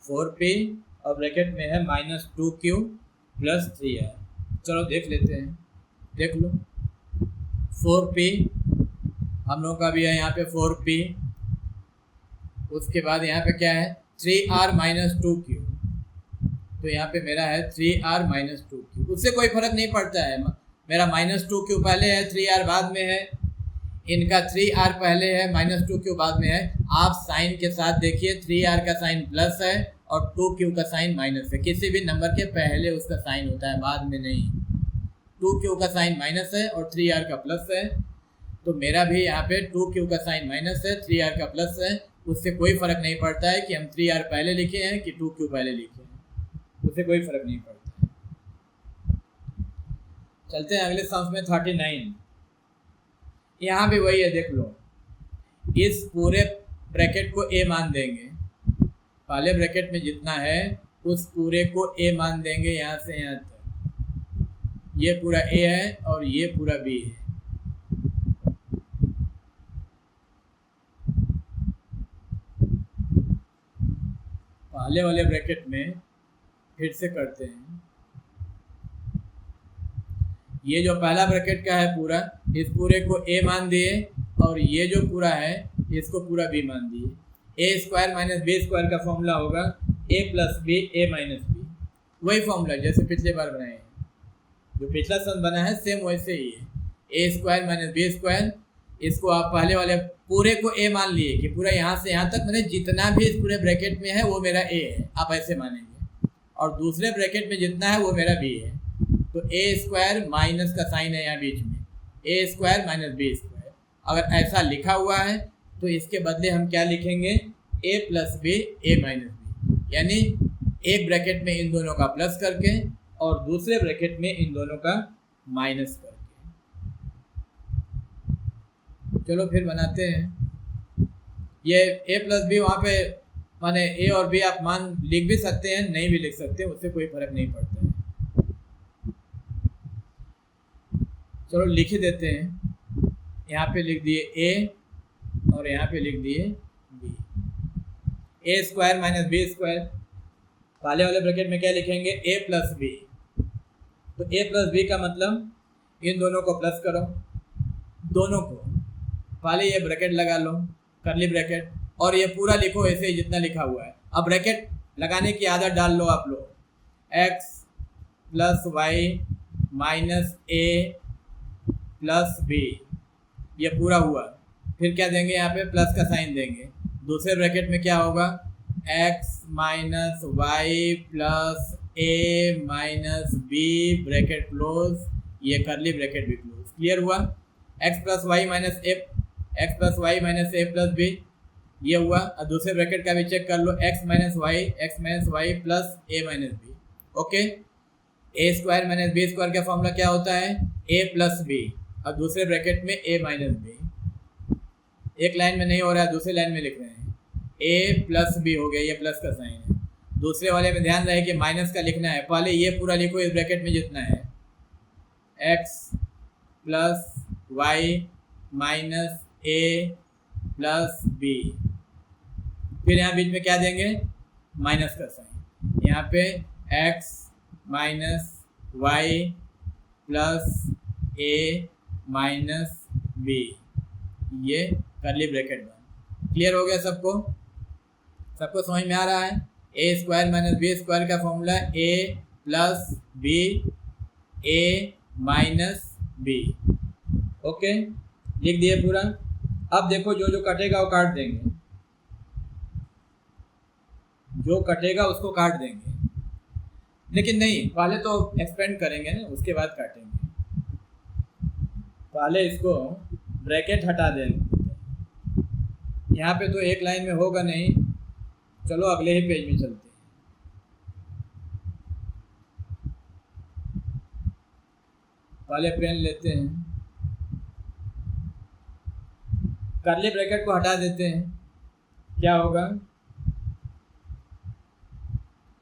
4p और ब्रैकेट में है -2q + 3r। चलो देख लेते हैं, देख लो। 4p हम लोग का भी है, यहाँ पे 4p, उसके बाद यहाँ पे क्या है? 3r - 2q, तो यहाँ पे मेरा है 3r - 2q, उससे कोई फर्क नहीं पड़ता है। मेरा -2q पहले है, 3r बाद में है, इनका 3r पहले है, -2q बाद में है। आप साइन के साथ देखिए, 3r का साइन प्लस है और 2q का साइन माइनस है। किसी भी नंबर के पहले उसका साइन होता है, बाद में नहीं। 2q का साइन माइनस है और 3r का प्लस है, तो मेरा भी यहाँ पे 2q का साइन माइनस है, 3r का प्लस है। उससे कोई फ़र्क नहीं पड़ता है कि हम 3r पहले लिखे हैं कि 2q पहले लिखे हैं, उससे कोई फ़र्क नहीं पड़ता है। चलते हैं अगले सम में 39। यहाँ भी वही है, देख लो। इस पूरे ब्रैकेट को a मान देंगे, पहले ब्रैकेट में जितना है उस पूरे को a मान देंगे यहाँ से यहाँ तक। ये पूरा a है और ये पूरा b है। पहले वाले ब्रैकेट में फिर से करते हैं। ये जो पहला ब्रैकेट का है पूरा, इस पूरे को a मान दिए और ये जो पूरा है इसको पूरा b मान दिए। a square minus B square का फॉर्मूला होगा a plus B a minus b. वही फॉर्मूला जैसे पिछले बार बनाए हैं, जो पिछला सन बना है सेम वैसे ही है। a square minus B square, इसको आप पहले वाले पूरे को a मान लिए कि पूरा यहाँ से यहाँ तक, मैंने जितना भी इस पूरे ब्रैकेट में है वो मेरा a है, आप ऐसे मानेंगे। और दूसरे ब्रैकेट में जितना है वो मेरा b है। तो a स्क्वायर माइनस का साइन है यहाँ बीच में, a square minus B square. अगर ऐसा लिखा हुआ है तो इसके बदले हम क्या लिखेंगे, a plus B a minus b, यानी एक ब्रैकेट में इन दोनों का प्लस करके और दूसरे ब्रैकेट में इन दोनों का माइनस करके। चलो फिर बनाते हैं। ये a प्लस बी वहाँ पे माने a और b आप मान लिख भी सकते हैं, नहीं भी लिख सकते, उससे कोई फर्क नहीं पड़ता है। चलो लिख ही देते हैं। यहाँ पे लिख दिए a और यहाँ पे लिख दिए b। a square minus B square, पहले वाले ब्रैकेट में क्या लिखेंगे, a प्लस बी। तो a प्लस बी का मतलब इन दोनों को प्लस करो, दोनों को। पहले ये ब्रैकेट लगा लो, करली ब्रैकेट, और ये पूरा लिखो ऐसे ही जितना लिखा हुआ है। अब ब्रैकेट लगाने की आदत डाल लो आप लोग। x plus Y minus a plus B, ये पूरा हुआ। फिर क्या देंगे, यहाँ पे प्लस का साइन देंगे। दूसरे ब्रैकेट में क्या होगा, x minus Y plus a minus B, bracket close, ये करली ब्रैकेट भी क्लोज। क्लियर हुआ। x plus Y minus A, X plus Y minus A plus B, ये हुआ। और दूसरे ब्रैकेट का भी चेक कर लो, x minus Y plus a minus B. Okay, a square minus B square का फॉर्मूला क्या होता है, a प्लस बी, और दूसरे ब्रैकेट में a माइनस बी। एक लाइन में नहीं हो रहा है, दूसरे लाइन में लिख रहे हैं, a प्लस बी हो गया, ये प्लस का साइन है। दूसरे वाले में ध्यान रहे कि माइनस का लिखना है। पहले ये पूरा लिखो इस ब्रैकेट में जितना है, x plus Y minus a plus B. फिर यहाँ बीच में क्या देंगे, माइनस का साइन। यहाँ पे x minus Y plus a minus B, ये करली ब्रैकेट बन। क्लियर हो गया सबको, सबको समझ में आ रहा है। a square minus B square का formula a plus B a minus B. Okay, लिख दिए पूरा। अब देखो जो जो कटेगा वो काट देंगे, जो कटेगा उसको काट देंगे, लेकिन नहीं, पहले तो एक्सपेंड करेंगे ना, उसके बाद काटेंगे। पहले इसको ब्रैकेट हटा देंगे। यहाँ पे तो एक लाइन में होगा नहीं, चलो अगले ही पेज में चलते हैं। पहले पेन लेते हैं, कर्ली ब्रैकेट को हटा देते हैं। क्या होगा,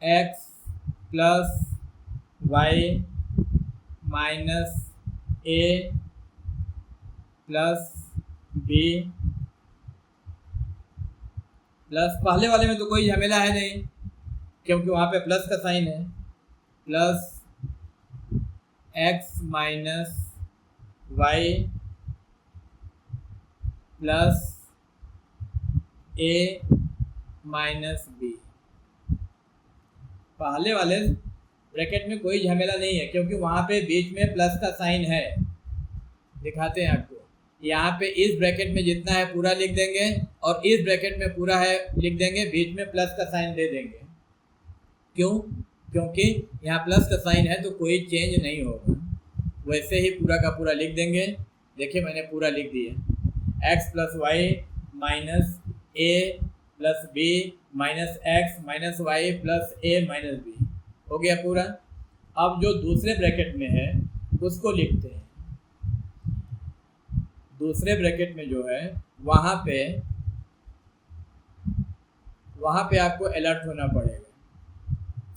x plus Y minus a plus B plus, पहले वाले में तो कोई झमेला है नहीं क्योंकि वहाँ पे प्लस का साइन है, plus x minus Y plus a minus B. पहले वाले ब्रैकेट में कोई झमेला नहीं है क्योंकि वहाँ पे बीच में प्लस का साइन है। दिखाते हैं आपको, यहाँ पे इस ब्रैकेट में जितना है पूरा लिख देंगे और इस ब्रैकेट में पूरा है लिख देंगे, बीच में प्लस का साइन दे देंगे। क्यों? क्योंकि यहाँ प्लस का साइन है तो कोई चेंज नहीं होगा, वैसे ही पूरा का पूरा लिख देंगे। देखिए मैंने पूरा लिख दिया, X plus Y minus A plus B minus X minus Y plus A minus B, हो गया पूरा। अब जो दूसरे ब्रैकेट में है उसको लिखते हैं। दूसरे ब्रैकेट में जो है वहाँ पे आपको अलर्ट होना पड़ेगा।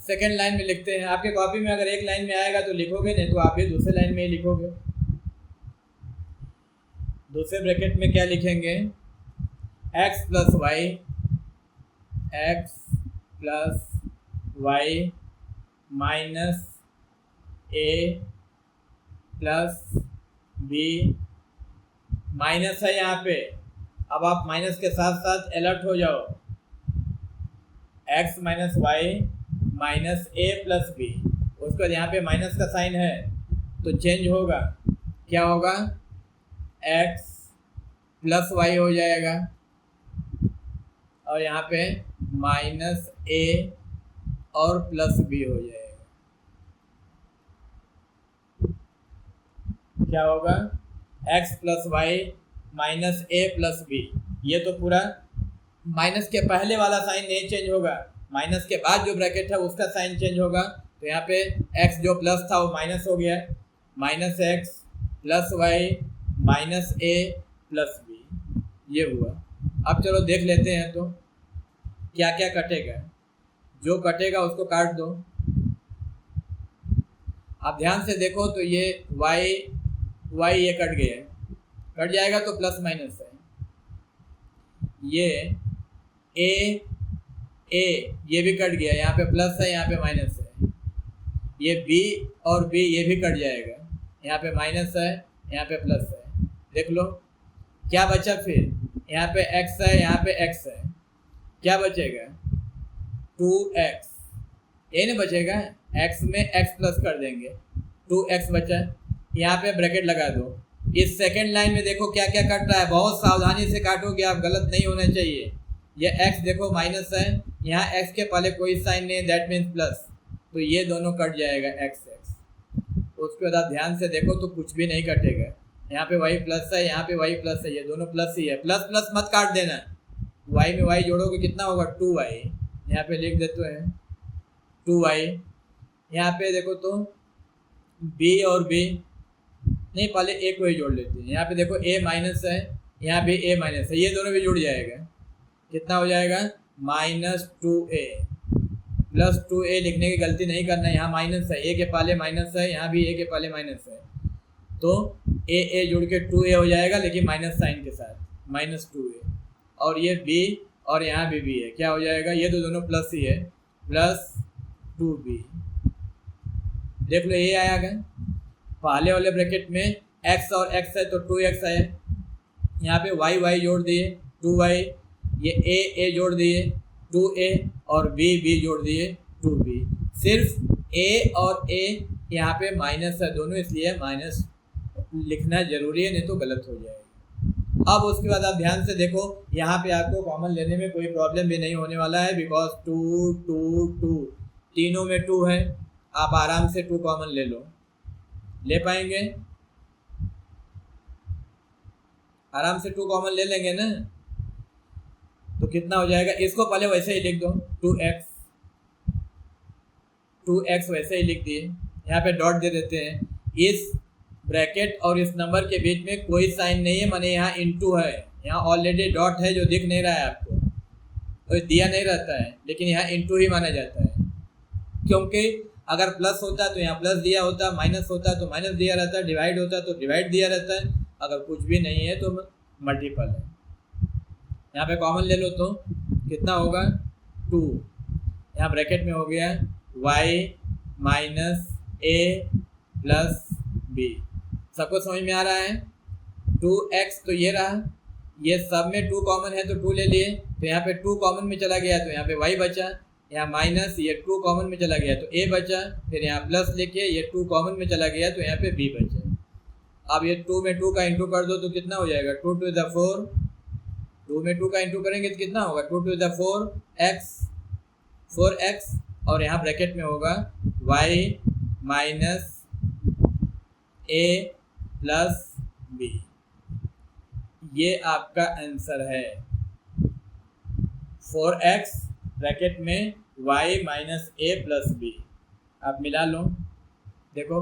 सेकेंड लाइन में लिखते हैं, आपके कॉपी में अगर एक लाइन में आएगा तो लिखोगे, नहीं तो आप भी दूसरे लाइन में ही लिखोगे। दूसरे ब्रैकेट में क्या लिखेंगे, x plus Y minus A plus B, minus है यहाँ पे, अब आप माइनस के साथ साथ अलर्ट हो जाओ, x minus Y minus A plus B, उसके बाद यहाँ पे माइनस का साइन है तो चेंज होगा, क्या होगा, एक्स प्लस वाई हो जाएगा और यहाँ पे माइनस ए और प्लस बी हो जाएगा। क्या होगा, x plus Y minus A plus B, ये तो पूरा माइनस के पहले वाला साइन नहीं चेंज होगा, माइनस के बाद जो ब्रैकेट है उसका साइन चेंज होगा। तो यहाँ पे एक्स जो प्लस था वो माइनस हो गया, minus x plus Y minus A plus B, ये हुआ। अब चलो देख लेते हैं तो क्या क्या कटेगा, जो कटेगा उसको काट दो। आप ध्यान से देखो तो ये वाई ये कट गया, कट जाएगा तो प्लस माइनस है, ये ए ये भी कट गया, यहाँ पे प्लस है यहाँ पे माइनस है, ये बी और बी ये भी कट जाएगा, यहाँ पे माइनस है यहाँ पे प्लस है। देख लो क्या बचा, फिर यहाँ पे एक्स है यहाँ पे एक्स है, क्या बचेगा 2x, ये नहीं बचेगा, x में x प्लस कर देंगे, 2x बचा, यहाँ पे ब्रैकेट लगा दो। इस सेकेंड लाइन में देखो क्या क्या कट रहा है, बहुत सावधानी से काटोगे आप, गलत नहीं होना चाहिए। ये x देखो माइनस है, यहाँ x के पहले कोई साइन नहीं, दैट मीन्स प्लस, तो ये दोनों कट जाएगा x। उसके बाद आप ध्यान से देखो तो कुछ भी नहीं कटेगा, यहाँ पे y प्लस है यहाँ पे y प्लस है, ये दोनों प्लस ही है, प्लस प्लस मत काट देना, y में y जोड़ोगे कितना होगा 2y, यहाँ पे लिख देते हैं 2y। यहाँ पे देखो तो b और b नहीं, पहले a को ही जोड़ लेते हैं, यहाँ पे देखो a माइनस है यहाँ भी a माइनस है, ये दोनों भी जुड़ जाएगा, कितना हो जाएगा -2a, प्लस 2a लिखने की गलती नहीं करना, यहाँ माइनस है, a के पहले माइनस है यहाँ भी a के पहले माइनस है, तो a जुड़ के 2a हो जाएगा, लेकिन माइनस साइन के साथ -2a, और ये b और यहाँ भी b है, क्या हो जाएगा, ये तो दोनों प्लस ही है, प्लस 2b। देख लो ये आया गया, पहले वाले ब्रैकेट में x और x है तो 2x है, यहाँ पे y जोड़ दिए 2y, ये a जोड़ दिए 2a और b जोड़ दिए 2b, सिर्फ a और a यहाँ पे माइनस है दोनों, इसलिए माइनस लिखना जरूरी है, नहीं तो गलत हो जाएगा। अब उसके बाद आप ध्यान से देखो, यहाँ पे आपको कॉमन लेने में कोई प्रॉब्लम भी नहीं होने वाला है, बिकॉज 2 2 2 तीनों में 2 है, आप आराम से 2 कॉमन ले लो, ले पाएंगे, आराम से 2 कॉमन ले लेंगे ना, तो कितना हो जाएगा, इसको पहले वैसे ही लिख दो 2x वैसे ही लिख दिए, यहाँ पे डॉट दे देते हैं, इस ब्रैकेट और इस नंबर के बीच में कोई साइन नहीं है, माने यहाँ इनटू है, यहाँ ऑलरेडी डॉट है जो दिख नहीं रहा है आपको, तो दिया नहीं रहता है, लेकिन यहाँ इनटू ही माना जाता है, क्योंकि अगर प्लस होता तो यहाँ प्लस दिया होता, माइनस होता तो माइनस दिया रहता, डिवाइड होता तो डिवाइड दिया रहता है, अगर कुछ भी नहीं है तो मल्टीपल है। यहाँ पे कॉमन ले लो तो कितना होगा 2, यहाँ ब्रैकेट में हो गया y minus a plus b, सबको समझ में आ रहा है। 2x तो ये रहा, ये सब में 2 कॉमन है तो 2 ले लिए, तो यहाँ पे 2 कॉमन में चला गया तो यहाँ पे y बचा, यहाँ माइनस ये 2 कॉमन में चला गया तो a बचा, फिर यहाँ प्लस लेके ये 2 कॉमन में चला गया तो यहाँ पे b बचा। अब ये 2 में 2 का इंटू कर दो तो कितना हो जाएगा 2 to the 4, 2 में 2 का इंटू करेंगे तो कितना होगा 2 to the 4x और यहाँ ब्रैकेट में होगा y minus a plus b। ये आपका आंसर है। 4x ब्रैकेट में y minus a plus b। आप मिला लो, देखो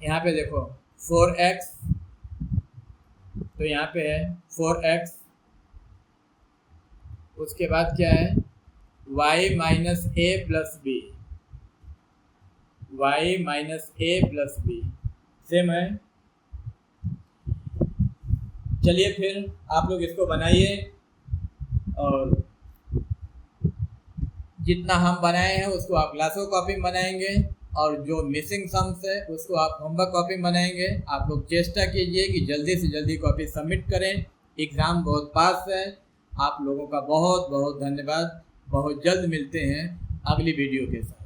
यहाँ पे देखो 4x, तो यहाँ पे है 4x, उसके बाद क्या है y minus a plus b, y minus a plus b same है। चलिए फिर आप लोग इसको बनाइए, और जितना हम बनाए हैं उसको आप क्लासों कॉपी में बनाएंगे, और जो मिसिंग सम्स है उसको आप होमवर्क कॉपी में बनाएंगे। आप लोग चेष्टा कीजिए कि जल्दी से जल्दी कॉपी सबमिट करें। एग्ज़ाम बहुत पास है। आप लोगों का बहुत बहुत धन्यवाद। बहुत जल्द मिलते हैं अगली वीडियो के साथ।